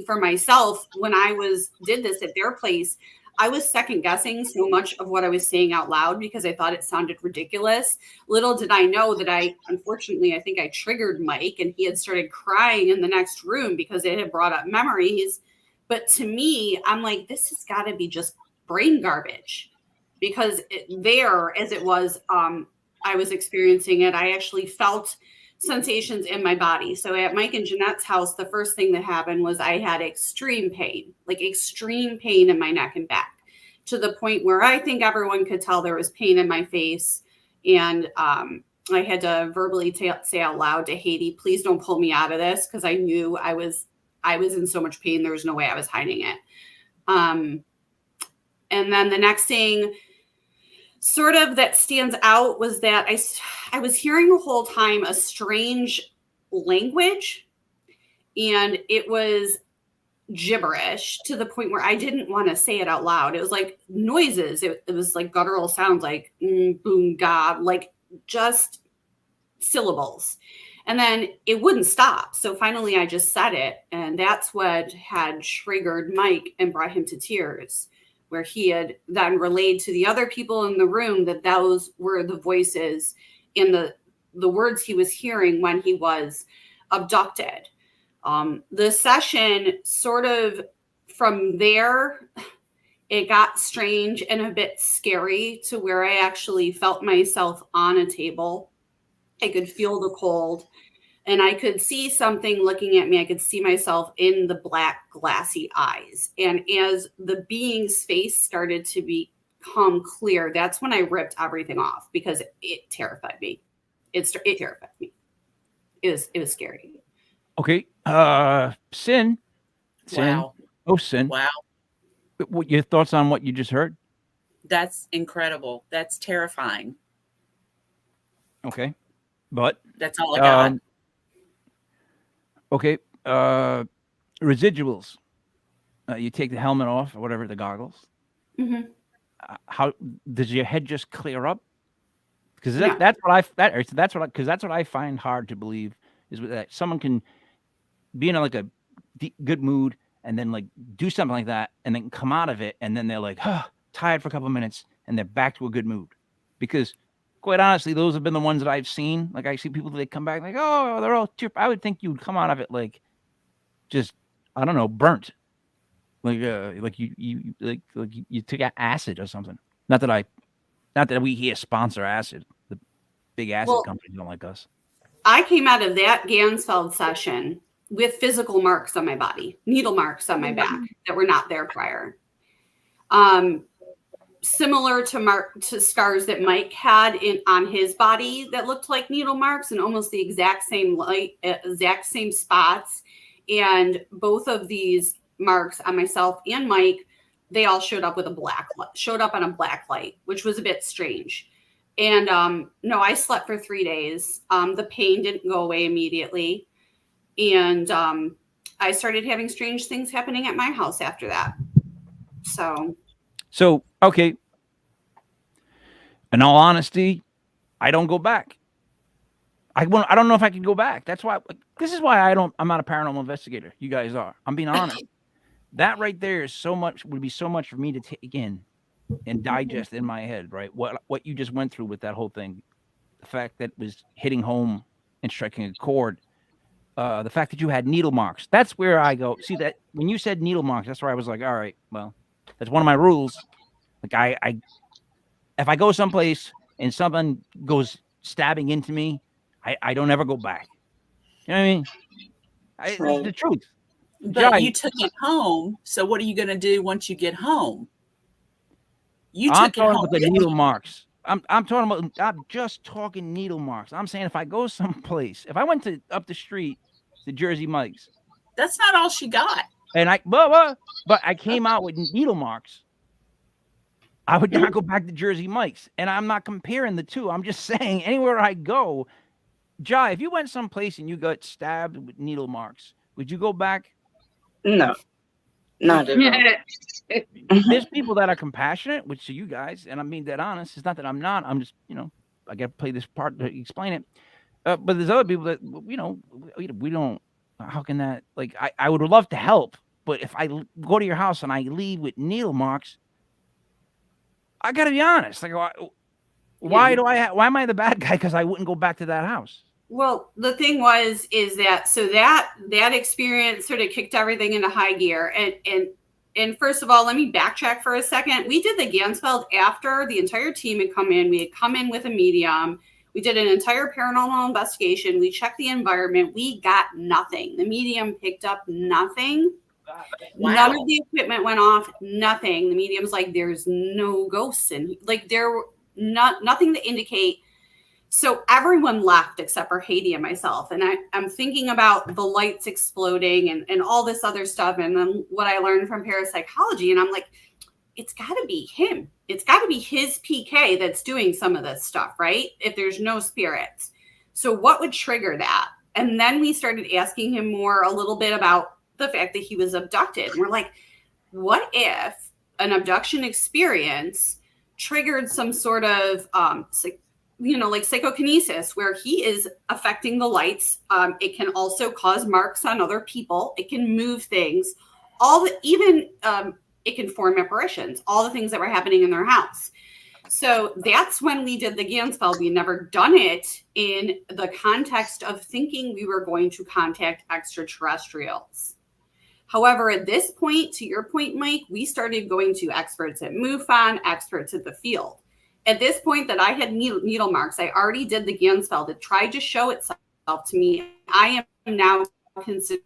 for myself, when I did this at their place, I was second guessing so much of what I was saying out loud because I thought it sounded ridiculous. Little did I know that I think I triggered Mike, and he had started crying in the next room because it had brought up memories. But to me, I'm like, this has got to be just brain garbage, because I was experiencing it. I actually felt sensations in my body. So at Mike and Jeanette's house, the first thing that happened was I had extreme pain in my neck and back, to the point where I think everyone could tell there was pain in my face. And I had to verbally say out loud to Haiti, please don't pull me out of this, because I knew I was in so much pain. There was no way I was hiding it. And then the next thing sort of that stands out was that I was hearing the whole time a strange language, and it was gibberish, to the point where I didn't want to say it out loud. It was like noises. It was like guttural sounds, like boom, god, like just syllables. And then it wouldn't stop. So finally I just said it. And that's what had triggered Mike and brought him to tears, where he had then relayed to the other people in the room that those were the voices in the words he was hearing when he was abducted. The session sort of, from there, it got strange and a bit scary, to where I actually felt myself on a table. I could feel the cold, and I could see something looking at me. I could see myself in the black, glassy eyes. And as the being's face started to become clear, that's when I ripped everything off, because it terrified me. It terrified me. It was scary. Okay. Sin. Wow. Oh, Sin. Wow. What your thoughts on what you just heard? That's incredible. That's terrifying. Okay. But that's all I got. Okay. Residuals. you take the helmet off or whatever, the goggles. Mhm. How does your head just clear up? Because No. that's what I find hard to believe is that someone can be in like a good mood and then like do something like that and then come out of it and then they're like tired for a couple of minutes and they're back to a good mood. Because quite honestly, those have been the ones that I've seen. Like I see people that come back like, oh, they're all chirp. I would think you'd come out of it like just, I don't know, burnt. Like you took acid or something. Not that we here sponsor acid. The big acid companies don't like us. I came out of that Gansfeld session with physical marks on my body, needle marks on my back that were not there prior. Similar to scars that Mike had on his body that looked like needle marks and almost the exact same spots. And both of these marks on myself and Mike, they all showed up on a black light, which was a bit strange. And no, I slept for 3 days. The pain didn't go away immediately. And I started having strange things happening at my house after that. So, okay. In all honesty, I don't go back. I don't know if I can go back. That's why. This is why I'm not a paranormal investigator. You guys are. I'm being honest. That right there would be so much for me to take in and digest in my head, right? What you just went through with that whole thing, the fact that it was hitting home and striking a chord, the fact that you had needle marks. That's where I go. See that when you said needle marks, that's where I was like, all right, well, that's one of my rules. Like if I go someplace and someone goes stabbing into me, I don't ever go back. You know what I mean? The truth. But you took it home. So what are you going to do once you get home? I'm talking about the needle marks. I'm just talking needle marks. I'm saying if I go someplace, if I went up the street to Jersey Mike's, that's not all she got. And but I came out with needle marks. I would not go back to Jersey Mike's, and I'm not comparing the two. I'm just saying anywhere I go, Jai, if you went someplace and you got stabbed with needle marks, would you go back? No, not at all. There's people that are compassionate, which to you guys, and I'm being dead honest. It's not that I'm not. I'm just, I got to play this part to explain it. But there's other people that, we don't. How can that? Like, I would love to help, but if I go to your house and I leave with needle marks, I got to be honest. Like, why am I the bad guy? Because I wouldn't go back to that house. Well, the thing is that experience sort of kicked everything into high gear. And first of all, let me backtrack for a second. We did the Gansfeld after the entire team had come in. We had come in with a medium. We did an entire paranormal investigation. We checked the environment. We got nothing. The medium picked up nothing. Wow. None of the equipment went off. Nothing. The medium's like, there's no ghosts in. Like, there were nothing to indicate. So everyone left except for Haiti and myself. And I'm thinking about the lights exploding and all this other stuff. And then what I learned from parapsychology. And I'm like, it's got to be him. It's got to be his PK that's doing some of this stuff, right? If there's no spirits. So what would trigger that? And then we started asking him a little bit about the fact that he was abducted. And we're like, what if an abduction experience triggered some sort of like psychokinesis, where he is affecting the lights. It can also cause marks on other people. It can move things. It can form apparitions. All the things that were happening in their house. So that's when we did the Gansfeld. We never done it in the context of thinking we were going to contact extraterrestrials. However, at this point, to your point, Mike, we started going to experts at MUFON, experts at the field. At this point that I had needle marks, I already did the Gansfeld. It tried to show itself to me. I am now considered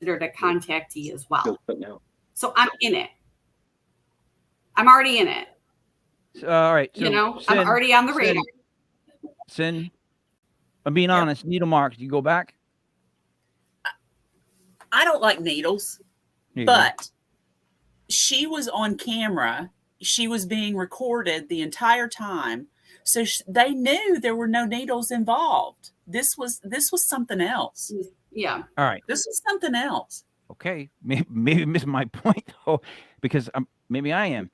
a contactee as well. So I'm in it. I'm already in it. All right. So, I'm already on the radar. Sin, I'm being honest. Needle marks. Do you go back? I don't like needles, but she was on camera. She was being recorded the entire time. So they knew there were no needles involved. This was something else. Yeah. All right. This was something else. Okay, maybe miss my point though, because maybe I am.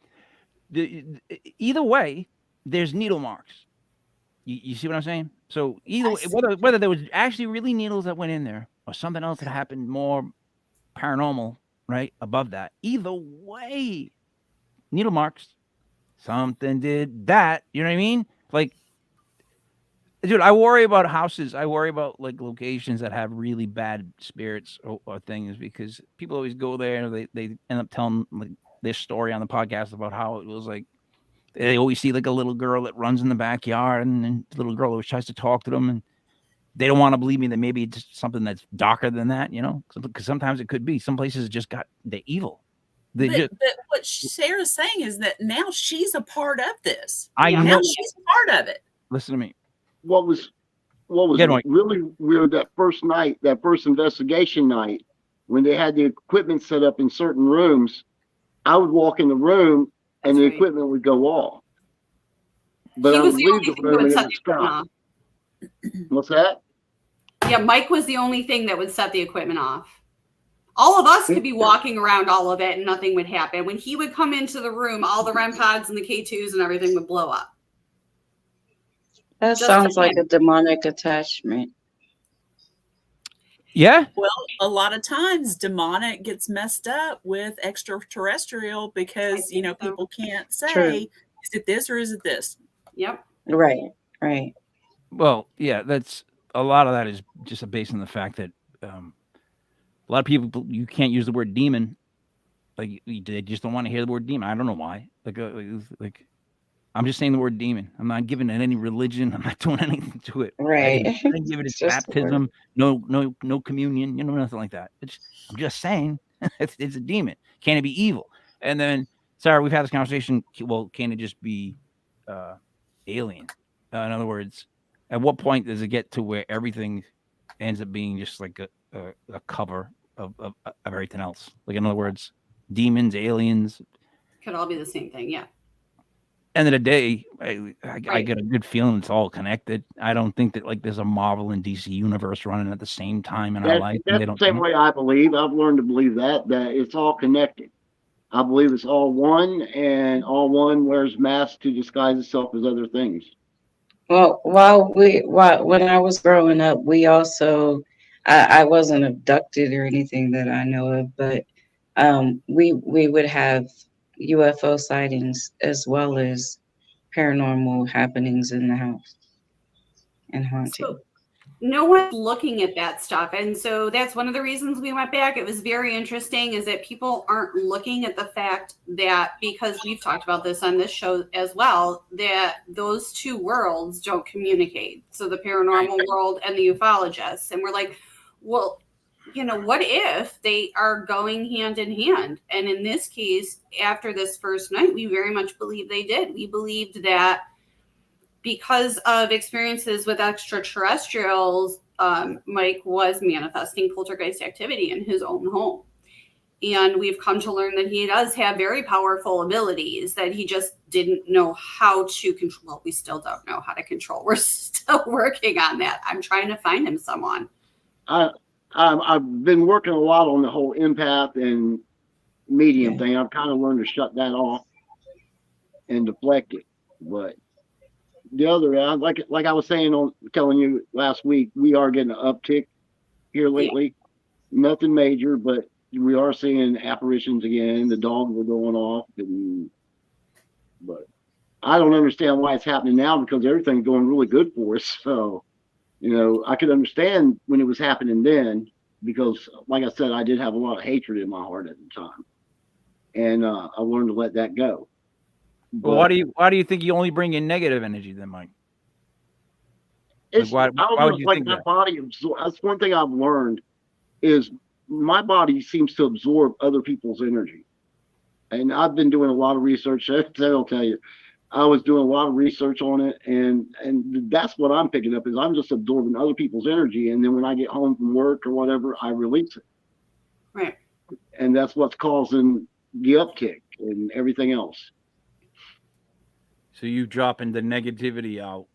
Either way, there's needle marks. You see what I'm saying? So either whether there was actually really needles that went in there or something else that happened more paranormal, right above that. Either way, needle marks. Something did that. You know what I mean? Like, dude, I worry about houses. I worry about like locations that have really bad spirits or things because people always go there and they end up telling like this story on the podcast about how it was like they always see like a little girl that runs in the backyard and then the little girl always tries to talk to them and they don't want to believe me that maybe it's something that's darker than that, you know, because sometimes it could be. Some places just got the evil. But what Sarah's saying is that now she's a part of this. I now know. She's a part of it. Listen to me. What was really weird that first night, that first investigation night, when they had the equipment set up in certain rooms, I would walk in the room and the equipment would go off. But I would leave the room and it would stop. What's that? Yeah, Mike was the only thing that would set the equipment off. All of us could be walking around all of it and nothing would happen. When he would come into the room, all the REM pods and the K2s and everything would blow up. That sounds like a demonic attachment. Yeah. Well, a lot of times demonic gets messed up with extraterrestrial because, you know, people can't say, is it this or is it this? Yep. Right. Well, yeah, that's a lot of that is just based on the fact that a lot of people, you can't use the word demon. Like they just don't want to hear the word demon. I don't know why. Like I'm just saying the word demon. I'm not giving it any religion. I'm not doing anything to it. Right. I didn't give it its baptism. No communion. You know, nothing like that. I'm just saying it's a demon. Can it be evil? And then, Sarah, we've had this conversation. Well, can it just be alien? In other words, at what point does it get to where everything ends up being just like a cover of everything else? Like, in other words, demons, aliens. Could all be the same thing, yeah. End of the day, I get a good feeling it's all connected. I don't think that like there's a Marvel and DC universe running at the same time in our life. That's the same way I believe. I've learned to believe that it's all connected. I believe it's all one, and all one wears masks to disguise itself as other things. Well, when I was growing up, we also, I wasn't abducted or anything that I know of, but we would have UFO sightings as well as paranormal happenings in the house and haunting. So no one's looking at that stuff. And so that's one of the reasons we went back. It was very interesting is that people aren't looking at the fact that, because we've talked about this on this show as well, that those two worlds don't communicate. So the paranormal world and the ufologists. And we're like, well, you know, what if they are going hand in hand? And in this case, after this first night, we very much believe they did. We believed that because of experiences with extraterrestrials, Mike was manifesting poltergeist activity in his own home. And we've come to learn that he does have very powerful abilities that he just didn't know how to control. Well, we still don't know how to control. We're still working on that. I'm trying to find him someone. I've been working a lot on the whole empath and medium thing. I've kind of learned to shut that off and deflect it. But the other, like I was saying telling you last week, we are getting an uptick here lately. Yeah. Nothing major, but we are seeing apparitions again. The dogs are going off, but I don't understand why it's happening now because everything's going really good for us. So, you know, I could understand when it was happening then because, like I said, I did have a lot of hatred in my heart at the time, and I learned to let that go. Well, why do you think you only bring in negative energy then, Mike? It's, why would you think that? Body that's one thing I've learned is my body seems to absorb other people's energy. And I've been doing a lot of research. I'll tell you, I was doing a lot of research on it. And that's what I'm picking up is I'm just absorbing other people's energy. And then when I get home from work or whatever, I release it. Right. And that's what's causing the upkick and everything else. So you dropping the negativity out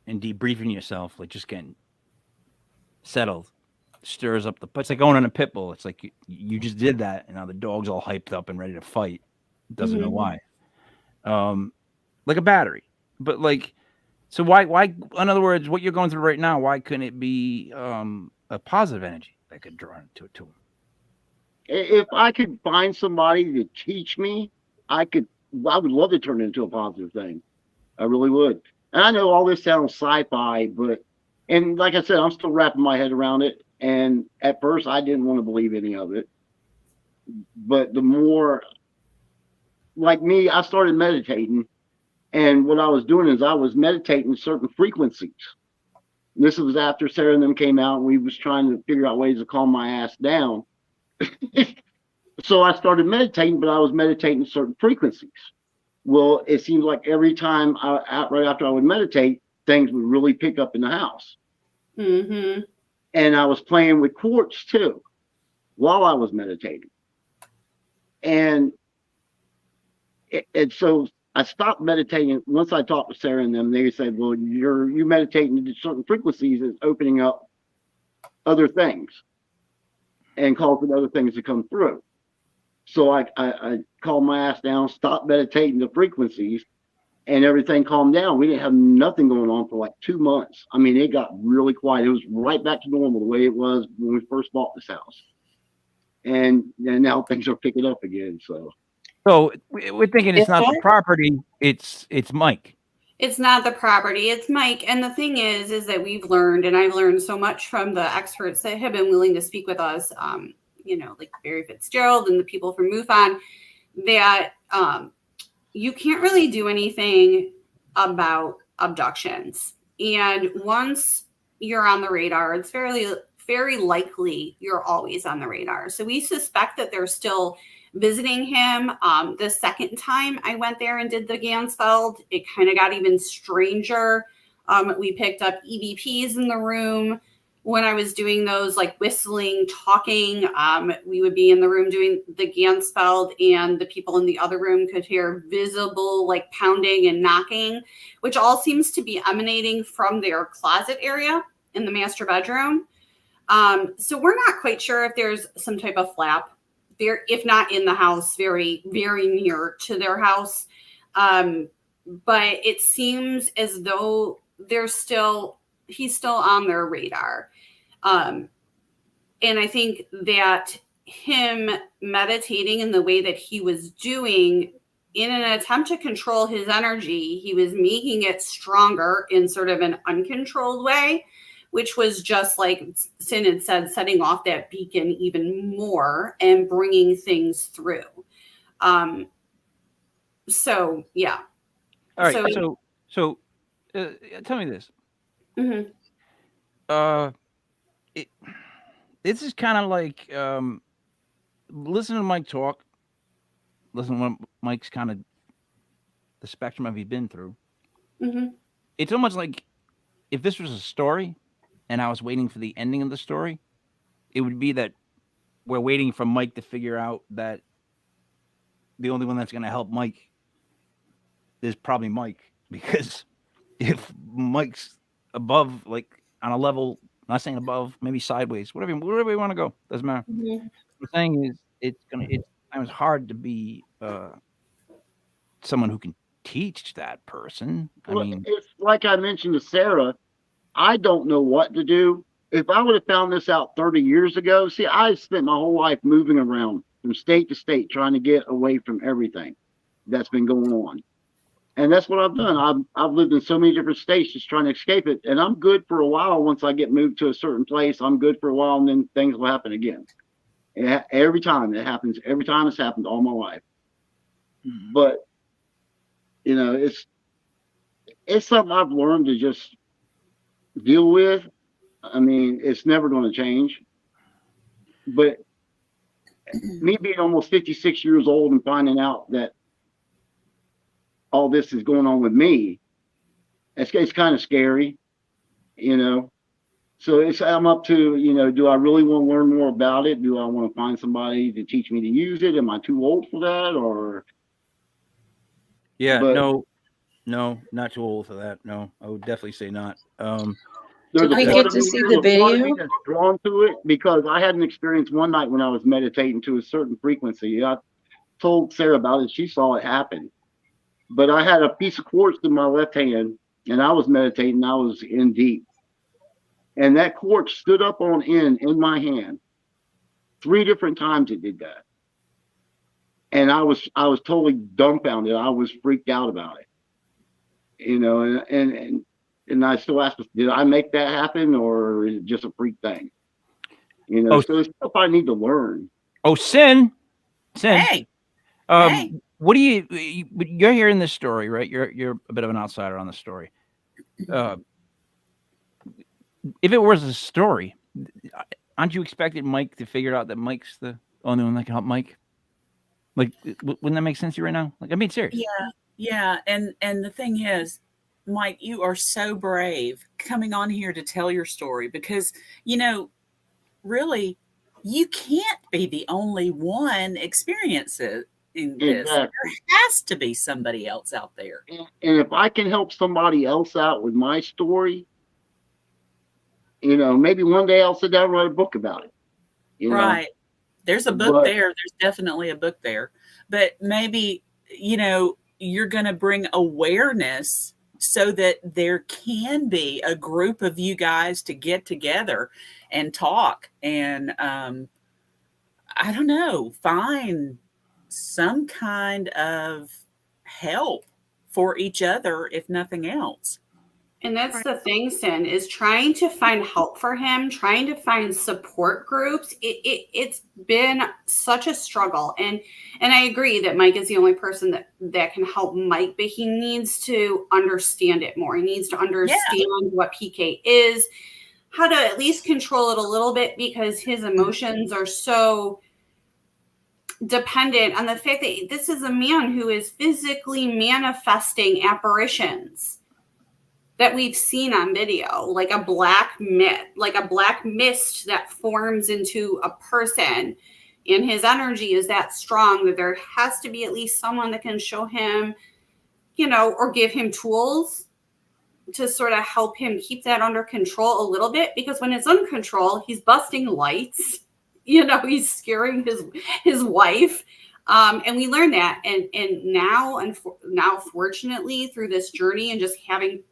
and debriefing yourself, like just getting settled. stirs up it's like going on a pit bull. It's like you just did that, and now the dog's all hyped up and ready to fight. Doesn't know why. Like a battery. But like, so why? In other words, what you're going through right now, why couldn't it be a positive energy that could draw into it to him? If I could find somebody to teach me, I would love to turn it into a positive thing. I really would. And I know all this sounds sci-fi, and like I said, I'm still wrapping my head around it. And at first, I didn't want to believe any of it. But the more, like me, I started meditating. And what I was doing is I was meditating certain frequencies. And this was after Sarah and them came out, and we was trying to figure out ways to calm my ass down. So I started meditating, but I was meditating certain frequencies. Well, it seems like every time right after I would meditate, things would really pick up in the house. Mm-hmm. And I was playing with quartz too while I was meditating. And so I stopped meditating. Once I talked to Sarah and them, they said, well, you meditating into certain frequencies is opening up other things and causing other things to come through. So I calmed my ass down, stopped meditating the frequencies, and everything calmed down. We didn't have nothing going on for like 2 months. I mean, it got really quiet. It was right back to normal the way it was when we first bought this house. And now things are picking up again. So we're thinking it's not the property, it's Mike. It's not the property, it's Mike. And the thing is that we've learned, and I've learned so much from the experts that have been willing to speak with us, like Barry Fitzgerald and the people from MUFON, that you can't really do anything about abductions. And once you're on the radar, it's very likely you're always on the radar. So we suspect that they're still visiting him. The second time I went there and did the Gansfeld, it kind of got even stranger. We picked up EVPs in the room. When I was doing those, like whistling, talking, we would be in the room doing the Gansfeld, and the people in the other room could hear visible like pounding and knocking, which all seems to be emanating from their closet area in the master bedroom. So we're not quite sure if there's some type of flap there, if not in the house, very, very near to their house. But it seems as though he's still on their radar. And I think that him meditating in the way that he was doing in an attempt to control his energy, he was making it stronger in sort of an uncontrolled way, which was just like Sin had said, setting off that beacon even more and bringing things through. So, yeah. All right. So tell me this. Mm-hmm. This is kind of like listen to Mike talk. Listen to what Mike's kind of the spectrum of he's been through. Mm-hmm. It's almost like if this was a story and I was waiting for the ending of the story, it would be that we're waiting for Mike to figure out that the only one that's going to help Mike is probably Mike, because if Mike's above, like on a level, not saying above, maybe sideways, whatever you want to go, doesn't matter. Mm-hmm. The thing is, it's hard to be someone who can teach that person. I mean, it's like I mentioned to Sarah, I don't know what to do. If I would have found this out 30 years ago, see, I spent my whole life moving around from state to state, trying to get away from everything that's been going on. And that's what I've done. I've lived in so many different states just trying to escape it. And I'm good for a while. Once I get moved to a certain place, I'm good for a while, and then things will happen again. Every time it happens, every time it's happened all my life. But, it's something I've learned to just deal with. I mean, it's never going to change. But me being almost 56 years old and finding out that all this is going on with me, it's kind of scary, So I'm up to, do I really want to learn more about it? Do I want to find somebody to teach me to use it? Am I too old for that? Or no, not too old for that. No, I would definitely say not. There's Do a we part get of to me, see there's the a part of me video? that's drawn to it because I had an experience one night when I was meditating to a certain frequency. I told Sarah about it. She saw it happen. But I had a piece of quartz in my left hand and I was meditating. I was in deep. And that quartz stood up on end in my hand. 3 different times it did that. And I was totally dumbfounded. I was freaked out about it. You know, and I still ask, did I make that happen or is it just a freak thing? You know, Oh, so it's stuff I need to learn. oh, Sin. Hey, Um, hey. what do you're hearing this story, right? You're a bit of an outsider on the story. If it was a story, aren't you expecting Mike to figure out that Mike's the only one that can help Mike? Like, wouldn't that make sense to you right now? Like, I mean, serious. Yeah, and the thing is, Mike, you are so brave coming on here to tell your story because really, you can't be the only one experiencing this. Exactly. There has to be somebody else out there. And if I can help somebody else out with my story, you know, maybe one day I'll sit down and write a book about it. You know? Right. There's a book But- there. There's definitely a book there. But maybe, you're going to bring awareness so that there can be a group of you guys to get together and talk and, I don't know, find some kind of help for each other, if nothing else. And that's the thing, Sin, is trying to find help for him, trying to find support groups. It's been such a struggle. And I agree that Mike is the only person that can help Mike, but he needs to understand it more. He needs to understand what PK is, how to at least control it a little bit, because his emotions are so dependent on the fact that this is a man who is physically manifesting apparitions that we've seen on video, like a black mist that forms into a person, and his energy is that strong that there has to be at least someone that can show him, or give him tools to sort of help him keep that under control a little bit, because when it's under control, he's busting lights, he's scaring his wife. And we learned that. And now, fortunately, through this journey and just having,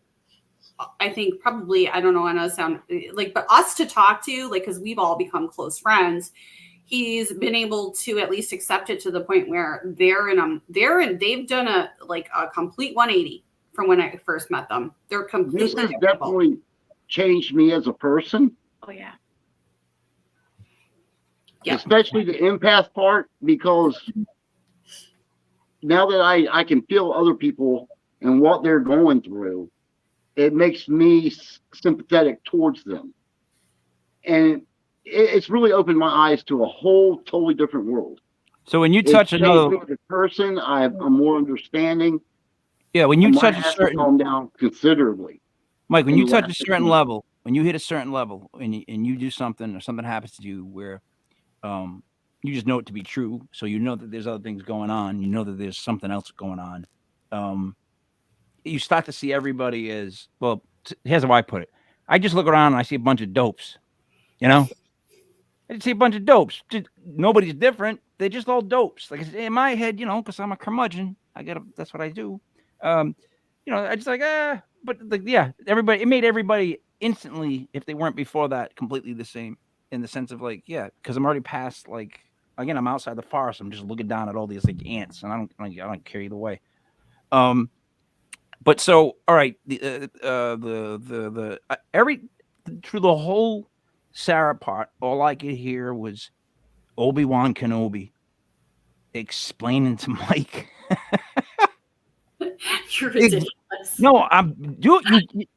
I think probably, I don't know, I know it sound like, but us to talk to, like, because we've all become close friends, he's been able to at least accept it to the point where they've done a complete 180 from when I first met them. They're completely This has different. definitely changed me as a person. Oh yeah. Yeah. Especially the empath part, because now that I can feel other people and what they're going through, it makes me sympathetic towards them. And it's really opened my eyes to a whole totally different world. So when you It's touch changed another, me as a person, I'm more understanding. when you My touch a has to certain, calm down considerably. Mike, when in you the touch a last 6 certain months. level, when you hit a certain level, and you do something or something happens to you where, you just know it to be true, so you know that there's other things going on. You know that there's something else going on. You start to see everybody as well. Here's how I put it: I just look around and I see a bunch of dopes. I just see a bunch of dopes. Nobody's different. They're just all dopes. Like in my head, because I'm a curmudgeon. That's what I do. I just but everybody. It made everybody instantly, if they weren't before that, completely the same in the sense of because I'm already past again, I'm outside the forest. I'm just looking down at all these ants, and I don't care either way. But so all right, through the whole Sarah part, all I could hear was Obi-Wan Kenobi explaining to Mike. You're ridiculous. No,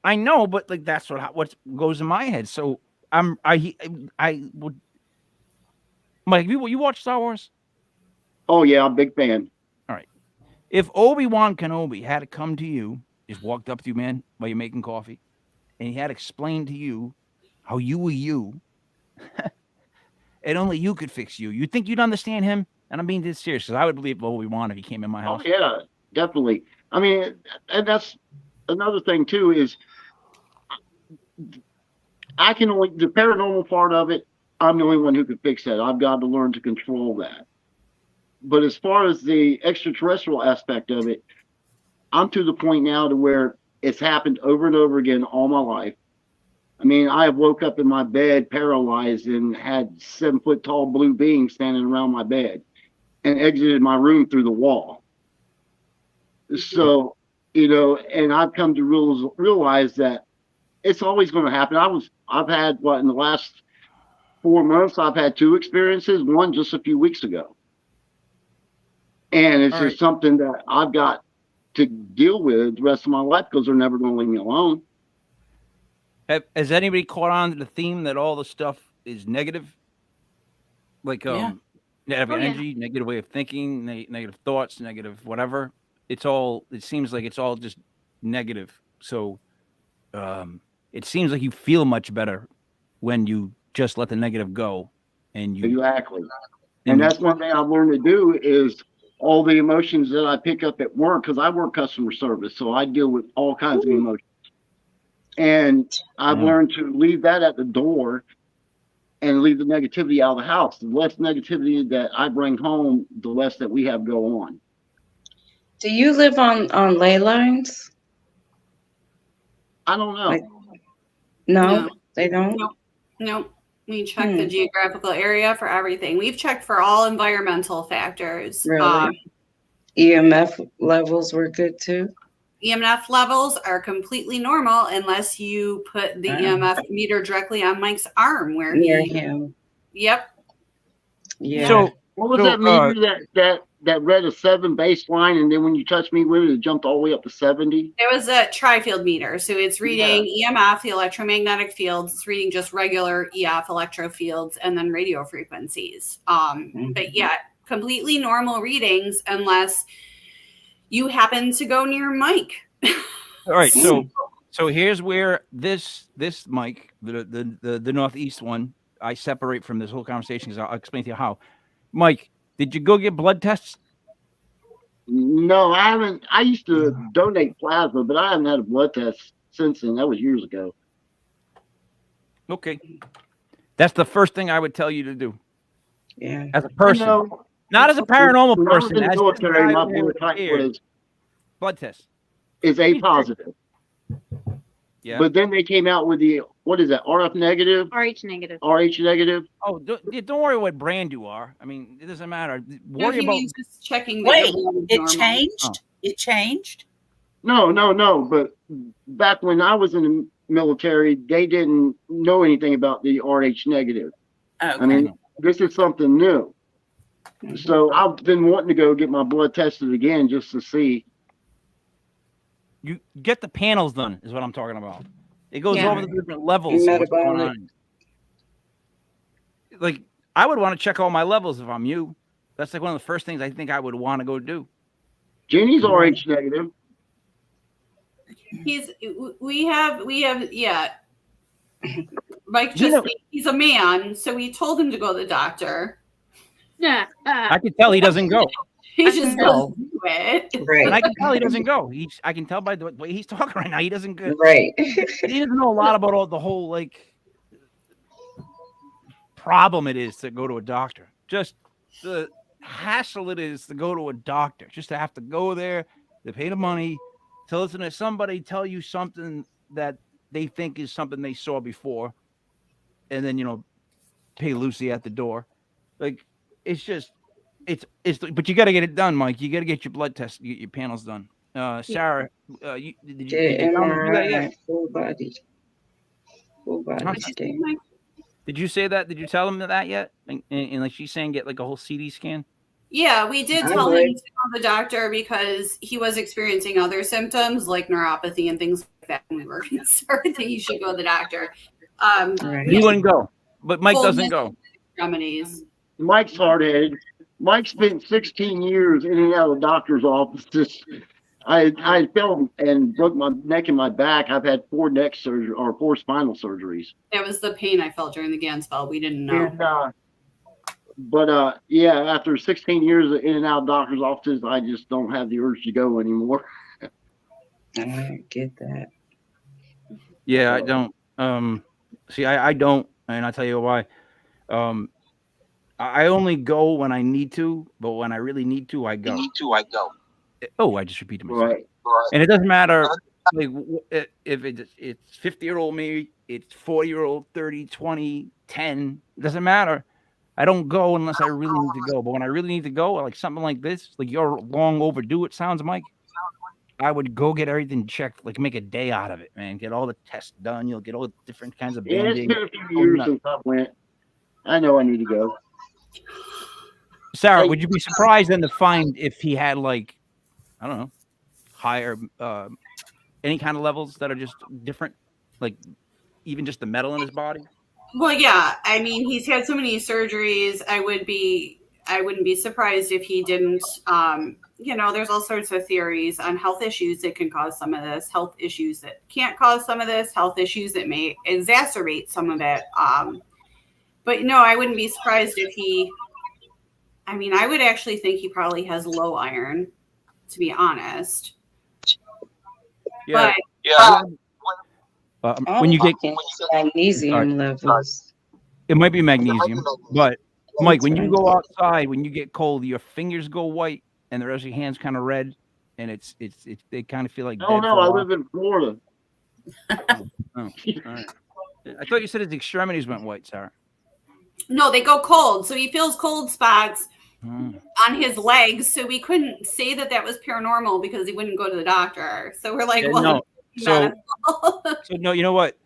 I know, but that's what goes in my head. So I would. Mike, you watch Star Wars? Oh yeah, I'm a big fan. All right. If Obi-Wan Kenobi had to come to you, just walked up to you, man, while you're making coffee, and he had to explain to you how you were you, and only you could fix you, you think you'd understand him? And I'm being dead serious, because I would believe Obi-Wan if he came in my house. Oh yeah, definitely. I mean, and that's another thing too, is I can only, the paranormal part of it, I'm the only one who can fix that. I've got to learn to control that. But as far as the extraterrestrial aspect of it, I'm to the point now to where it's happened over and over again all my life. I mean, I have woke up in my bed paralyzed and had 7-foot tall blue beings standing around my bed and exited my room through the wall. So, and I've come to realize that it's always going to happen. I've had in the last 4 months, I've had 2 experiences, one just a few weeks ago. And it's just something that I've got to deal with the rest of my life because they're never going to leave me alone. Has anybody caught on to the theme that all the stuff is negative? Like negative energy, negative way of thinking, negative thoughts, negative whatever. It seems like it's all just negative. So it seems like you feel much better when you just let the negative go. Exactly. And that's one thing I've learned to do is all the emotions that I pick up at work, because I work customer service, so I deal with all kinds of emotions. And I've learned to leave that at the door and leave the negativity out of the house. The less negativity that I bring home, the less that we have go on. Do you live on ley lines? I don't know. No, they don't? No. We check the geographical area for everything. We've checked for all environmental factors. Really? EMF levels were good too? EMF levels are completely normal unless you put the EMF meter directly on Mike's arm where near him. Yep. Yeah. So what was that meter that read a 7 baseline, and then when you touched me with it, it jumped all the way up to 70? It was a tri-field meter, so it's reading EMF, the electromagnetic fields. It's reading just regular EF electro fields, and then radio frequencies. But yeah, completely normal readings unless you happen to go near Mike. All right, so here's where this Mike, the northeast one, I separate from this whole conversation because I'll explain to you how. Mike, did you go get blood tests? No, I haven't. I used to donate plasma, but I haven't had a blood test since then. That was years ago. Okay, that's the first thing I would tell you to do. Yeah, as a person, not as a paranormal person. As military, my blood type was blood test is A positive. Yeah, but then they came out with the what is that? RF negative, RH negative. RH negative. Oh, don't worry what brand you are. I mean, it doesn't matter. Worry about just checking. Wait, it changed. Oh. It changed. No. But back when I was in the military, they didn't know anything about the RH negative. Okay. I mean, this is something new. So I've been wanting to go get my blood tested again just to see. You get the panels done is what I'm talking about. It goes over the different levels of what's going on. Like, I would want to check all my levels if I'm you. That's like one of the first things I think I would want to go do. Jeannie's RH negative. We have Mike just he's a man, so we told him to go to the doctor. Yeah. I can tell he doesn't go. He just doesn't do it. Right. And I can tell he doesn't go. I can tell by the way he's talking right now. He doesn't go. Right. He doesn't know a lot about the whole like problem it is to go to a doctor. Just the hassle it is to go to a doctor. Just to have to go there, to pay the money, to listen to somebody tell you something that they think is something they saw before, and then pay Lucy at the door. Like it's just. But you got to get it done, Mike. You got to get your blood test, get your panels done. Sarah, did you MRI, full body scan. Did you say that? Did you tell him that yet? And like she's saying, get like a whole CT scan. Yeah, we did tell him to go to the doctor because he was experiencing other symptoms like neuropathy and things like that. And we were concerned that he should go to the doctor. He wouldn't go, but Mike doesn't go. Remedies. Mike's hard-headed. Mike spent 16 years in and out of doctor's offices. I fell and broke my neck and my back. I've had 4 neck surgery or 4 spinal surgeries. That was the pain I felt during the Ganspell. We didn't know. And, after 16 years in and out of doctor's offices, I just don't have the urge to go anymore. I get that. Yeah, I don't. See, I don't, and I'll tell you why. Um, I only go when I need to, but when I really need to, I go. Oh, I just repeated myself. Right. And it doesn't matter like if it's 50-year-old me, it's 40-year-old, 30, 20, 10. It doesn't matter. I don't go unless I really need to go. But when I really need to go, like something like this, like you're long overdue, it sounds, Mike. I would go get everything checked, like make a day out of it, man. Get all the tests done. You'll get all the different kinds of Yeah, it's banding. been a few years since I went. I know I need to go. Sarah, Hey. would you be surprised then to find if he had like, I don't know, higher any kind of levels that are just different, like even just the metal in his body? Well, yeah. I mean, he's had so many surgeries. I wouldn't be surprised if he didn't. There's all sorts of theories on health issues that can cause some of this, health issues that can't cause some of this, health issues that may exacerbate some of it. But no, I wouldn't be surprised if he. I mean, I would actually think he probably has low iron, to be honest. Yeah. But When you get magnesium levels. it might be magnesium, but Mike, when you go outside, when you get cold, your fingers go white and the rest of your hands kind of red, and it's they kind of feel like. Oh dead no, for a I while. live in Florida. Oh, all right. I thought you said his extremities went white, Sarah. no, they go cold. So he feels cold spots Oh. on his legs. So we couldn't say that was paranormal because he wouldn't go to the doctor. So we're like, Yeah, well, no. So medical. no, you know what?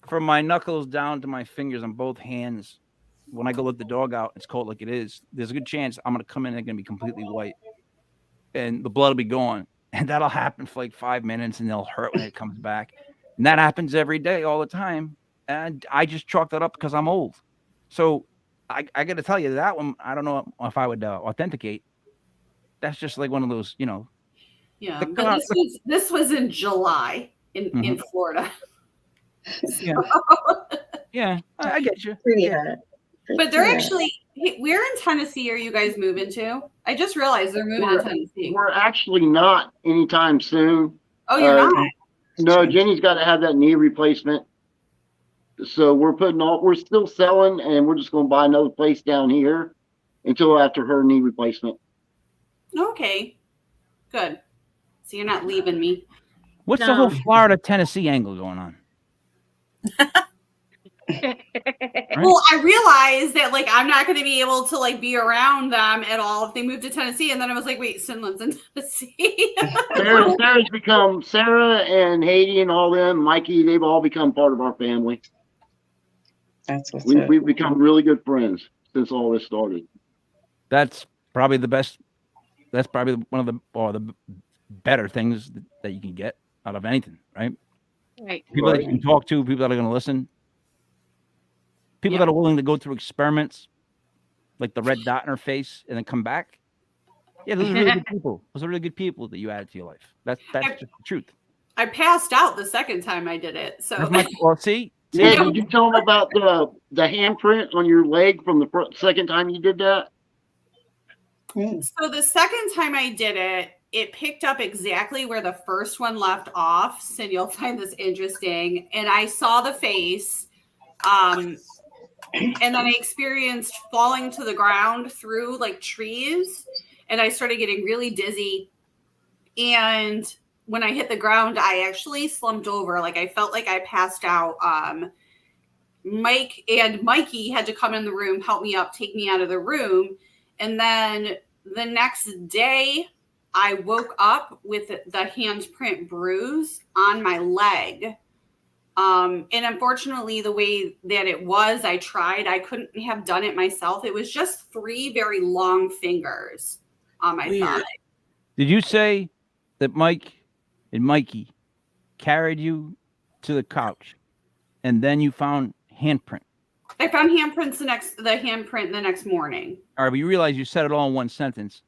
From my knuckles down to my fingers on both hands, when I go let the dog out, it's cold like it is. There's a good chance I'm gonna come in and gonna be completely white, and the blood will be gone, and that'll happen for like 5 minutes, and they'll hurt when it comes back, and that happens every day, all the time. And I just chalk that up because I'm old. So I got to tell you that one. I don't know if I would authenticate. That's just like one of those, Yeah, the but con- this was in July in Florida. Yeah. Yeah, I get you. Pretty Yeah. hot. But they're actually, where in Tennessee are you guys moving to? I just realized they're moving to Tennessee. We're actually not anytime soon. Oh, you're not? No, Jenny's got to have that knee replacement. So we're still selling, and we're just going to buy another place down here until after her knee replacement. Okay, good. So you're not leaving me. What's the whole Florida Tennessee angle going on? Well, I realized that like I'm not going to be able to like be around them at all if they move to Tennessee, and then I was like, wait, Sin lives in Tennessee. Sarah and Haiti and all them, Mikey, they've all become part of our family. That's what's We've become really good friends since all this started. That's probably the best. That's probably one of the better things that you can get out of anything, right? Right. People that you can talk to, people that are going to listen, people that are willing to go through experiments, like the red dot in her face, and then come back. Yeah, those are really good people. Those are really good people that you added to your life. That's just the truth. I passed out the second time I did it. So Well, see. Yeah, did you tell them about the handprint on your leg from the second time you did that? So the second time I did it, it picked up exactly where the first one left off. So you'll find this interesting. And I saw the face. And then I experienced falling to the ground through like trees. And I started getting really dizzy. And when I hit the ground, I actually slumped over. Like I felt like I passed out. Mike and Mikey had to come in the room, help me up, take me out of the room. And then the next day, I woke up with the handprint bruise on my leg. And unfortunately, the way that it was, I couldn't have done it myself. It was just 3 very long fingers on my thigh. Did you say that Mike and Mikey carried you to the couch and then you found handprint? I found handprints the next morning. All right, but you realize you said it all in one sentence.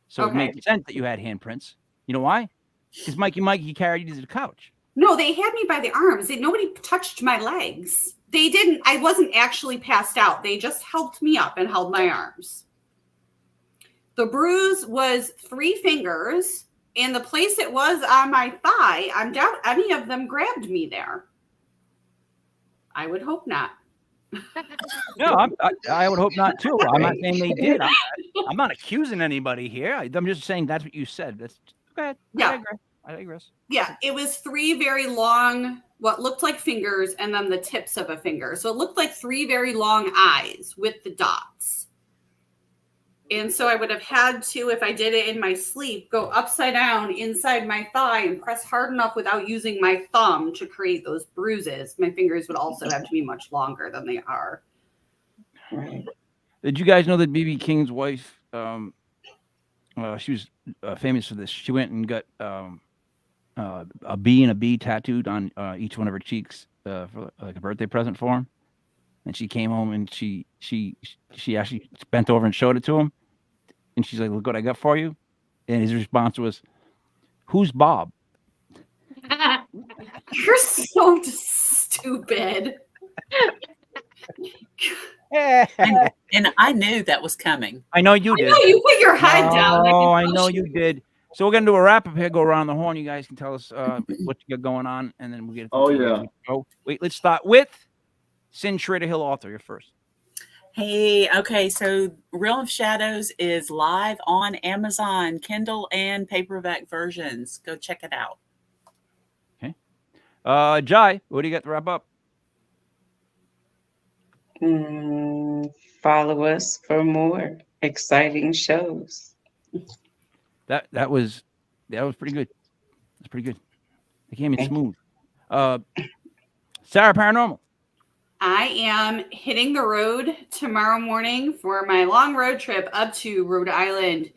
So Okay. it makes sense that you had handprints. You know why? Because Mikey carried you to the couch. No, they had me by the arms. Nobody touched my legs. They didn't. I wasn't actually passed out. They just helped me up and held my arms. The bruise was 3 fingers, and the place it was on my thigh, I doubt any of them grabbed me there. I would hope not. No, I would hope not too. I'm not saying they did. I'm not accusing anybody here. I'm just saying that's what you said. That's okay. Yeah. I digress. Yeah, it was 3 very long, what looked like fingers, and then the tips of a finger. So it looked like 3 very long eyes with the dots. And so I would have had to, if I did it in my sleep, go upside down inside my thigh and press hard enough without using my thumb to create those bruises. My fingers would also have to be much longer than they are. Right. Did you guys know that B.B. King's wife, she was famous for this. She went and got a bee and a bee tattooed on each one of her cheeks for like a birthday present for him. And she came home and she actually bent over and showed it to him. And she's like, "Look what I got for you." And his response was, "Who's Bob?" You're so stupid. And I knew that was coming. I know you I did. know you put your head down. Oh, I know you did. So we're gonna do a wrap up here. Go around the horn. You guys can tell us what you got going on, and then we'll get. Oh, yeah. Oh, wait. Let's start with Sin Schrader Hill author. You're first. Hey, okay, so Realm of Shadows is live on Amazon, Kindle and paperback versions. Go check it out. Jai, what do you got to wrap up? Follow us for more exciting shows. That was pretty good. That's pretty good. It came in Thank smooth. Sarah Paranormal. I am hitting the road tomorrow morning for my long road trip up to Rhode Island,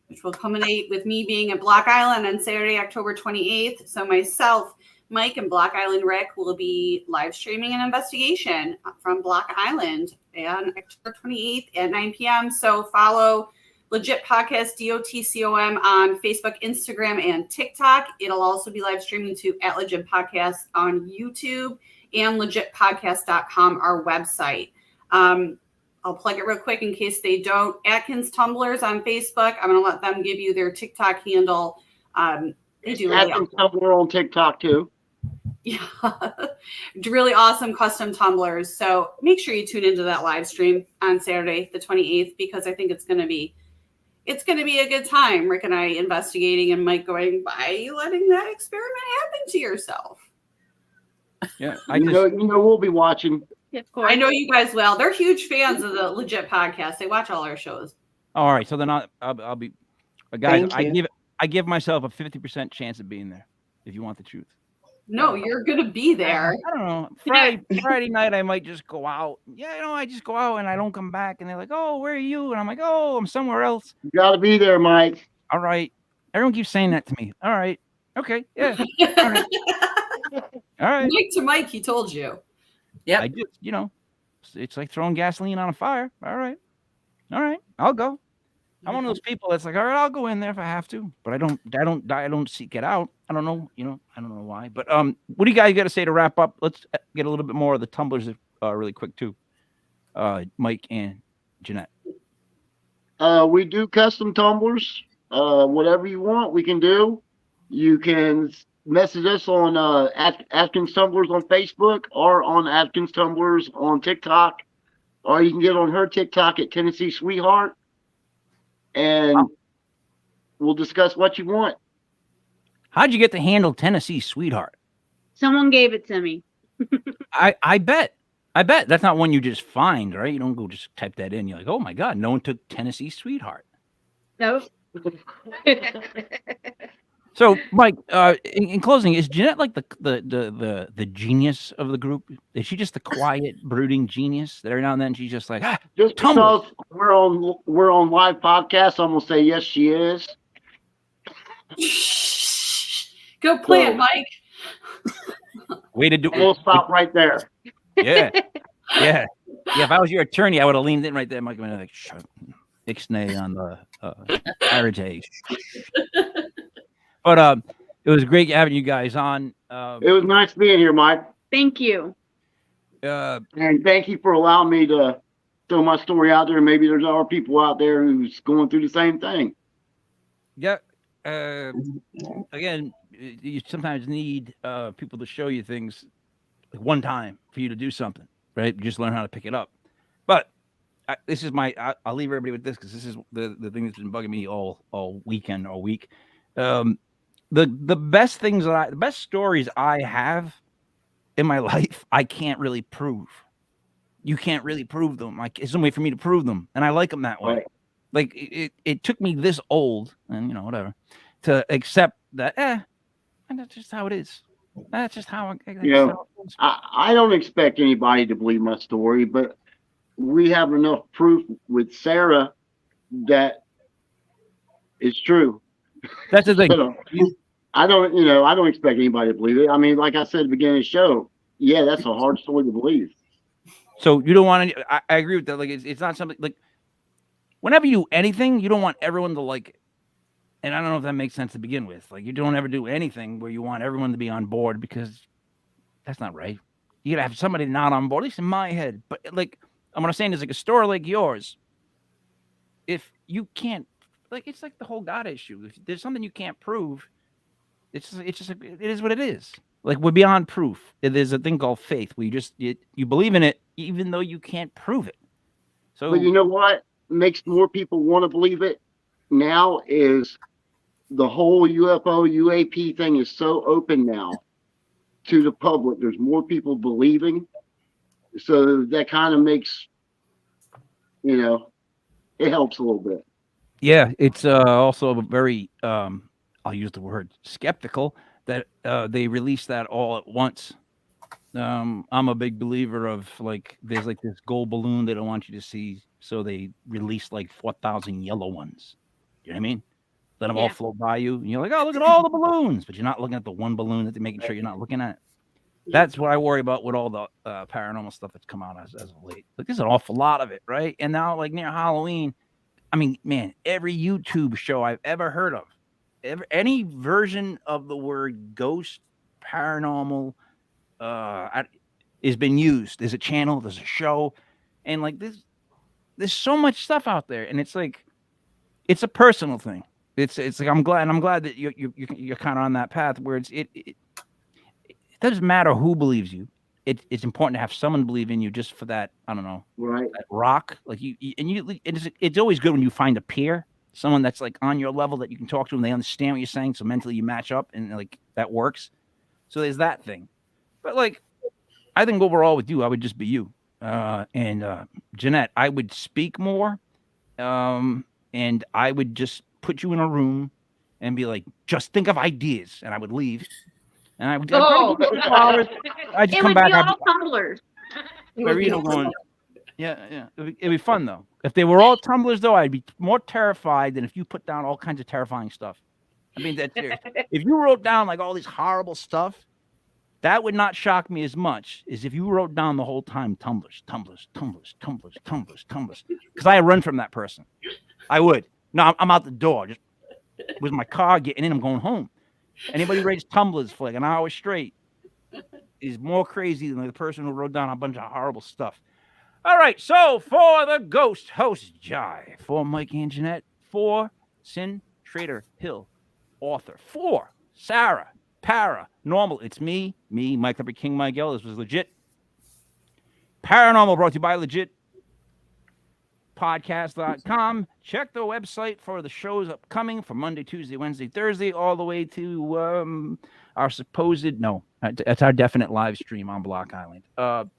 which will culminate with me being at Block Island on Saturday, October 28th. So myself, Mike, and Block Island Rick will be live streaming an investigation from Block Island on October 28th at 9 p.m. So follow Legit Podcast, DOTCOM on Facebook, Instagram, and TikTok. It'll also be live streaming to at Legit Podcast on YouTube and legitpodcast.com, our website. I'll plug it real quick in case they don't. Adkins Tumblers on Facebook. I'm going to let them give you their TikTok handle. They do really Adkins Tumblr on TikTok too. Yeah, really awesome custom tumblers. So make sure you tune into that live stream on Saturday, the 28th, because I think it's going to be a good time. Rick and I investigating, and Mike going, "Why are you letting that experiment happen to yourself?" Yeah, You know, we'll be watching. Of course. I know you guys will. They're huge fans of the Legit Podcast. They watch all our shows. All right, so then I'll be, guys. Thank you. I give myself a 50% chance of being there. If you want the truth. No, you're gonna be there. I don't know. Friday night, I might just go out. Yeah, I just go out and I don't come back. And they're like, "Oh, where are you?" And I'm like, "Oh, I'm somewhere else." You got to be there, Mike. All right. Everyone keeps saying that to me. All right. Okay. Yeah. All right. All right. Mike to Mike, he told you. Yep. I just, it's like throwing gasoline on a fire. All right. I'll go. I'm one of those people that's like, all right, I'll go in there if I have to, but I don't seek it out. I don't know, I don't know why. But what do you guys got to say to wrap up? Let's get a little bit more of the tumblers really quick too. Mike and Jeanette. We do custom tumblers. Whatever you want, we can do. You can message us on Adkins Tumblers on Facebook or on Adkins Tumblers on TikTok, or you can get on her TikTok at Tennessee Sweetheart, and we'll discuss what you want. How'd you get the handle Tennessee Sweetheart? Someone gave it to me. I bet that's not one you just find, right? You don't go just type that in. You're like, oh my God, no one took Tennessee Sweetheart. No. So, Mike, in closing, is Jeanette like the genius of the group? Is she just the quiet, brooding genius that every now and then she's just like, Just Tumblr. because we're on live podcast, I'm gonna say yes, she is. Go plant, Mike. Way to do We'll stop right there. Yeah. If I was your attorney, I would have leaned in right there. Mike would have been like, shut Ixnay on the Arate. But it was great having you guys on. It was nice being here, Mike. Thank you. And thank you for allowing me to throw my story out there. Maybe there's other people out there who's going through the same thing. Yeah. Again, you sometimes need people to show you things like one time for you to do something, right? You just learn how to pick it up. But this is I'll leave everybody with this because this is the thing that's been bugging me all weekend, all week. The best things the best stories I have in my life, I can't really prove. You can't really prove them. Like, it's no way for me to prove them, and I like them that way. Right. Like, it took me this old, and whatever, to accept that. And that's just how it is. That's just how it is. I don't expect anybody to believe my story, but we have enough proof with Sarah that it's true. That's the thing. I don't expect anybody to believe it. I mean, like I said at the beginning of the show, yeah, that's a hard story to believe. So you don't want to. I agree with that. Like, it's not something like whenever you do anything, you don't want everyone to like it. And I don't know if that makes sense to begin with. Like, you don't ever do anything where you want everyone to be on board, because that's not right. You gotta have somebody not on board, at least in my head. But like, what I'm saying is, like, a store like yours, if you can't, like, it's like the whole God issue. If there's something you can't prove, it's just it is what it is. Like, we're beyond proof. There's a thing called faith where you believe in it even though you can't prove it. So, but you know what makes more people want to believe it now is the whole UFO UAP thing is so open now to the public. There's more people believing, so that kind of makes it helps a little bit. yeah, it's also very I'll use the word skeptical that they released that all at once. I'm a big believer of, like, there's like this gold balloon they don't want you to see, so they released like 4,000 yellow ones. You know what I mean? Let them all float by you, and you're like, oh, look at all the balloons, but you're not looking at the one balloon that they're making sure you're not looking at. That's what I worry about with all the paranormal stuff that's come out as of late. Like, there's an awful lot of it, right? And now, like, near Halloween, I mean, man, every YouTube show I've ever heard of, any version of the word ghost, paranormal, has been used. There's a channel, there's a show, and like there's so much stuff out there, and it's like, it's a personal thing. It's like, I'm glad that you're kind of on that path where it doesn't matter who believes you. It's important to have someone believe in you, just for that, I don't know, Right. that rock. Like, it's always good when you find a peer, someone that's like on your level that you can talk to and they understand what you're saying, so mentally you match up, and like that works. So there's that thing. But like, I think overall with you, I would just be you. And Jeanette, I would speak more, and I would just put you in a room and be like, just think of ideas, and I would leave. And I'd probably give you 2 hours. I'd just It come would back. be all tumblers. Going, yeah. It'd be fun though. If they were all tumblers though, I'd be more terrified than if you put down all kinds of terrifying stuff. I mean, that's serious. If you wrote down like all these horrible stuff, that would not shock me as much as if you wrote down the whole time tumblers. Because I run from that person. I would. No, I'm out the door. Just with my car getting in, I'm going home. Anybody who writes tumblers for like an hour straight is more crazy than the person who wrote down a bunch of horrible stuff. All right, so for the ghost host, Jai, for Mike and Jeanette, for Sin Trader Hill, author, for Sarah, Paranormal, it's me, Mike Leopard King Miguel. This was Legit Paranormal, brought to you by Legit Podcast.com. Check the website for the shows upcoming for Monday, Tuesday, Wednesday, Thursday, all the way to our supposed, no, it's our definite live stream on Block Island. Thank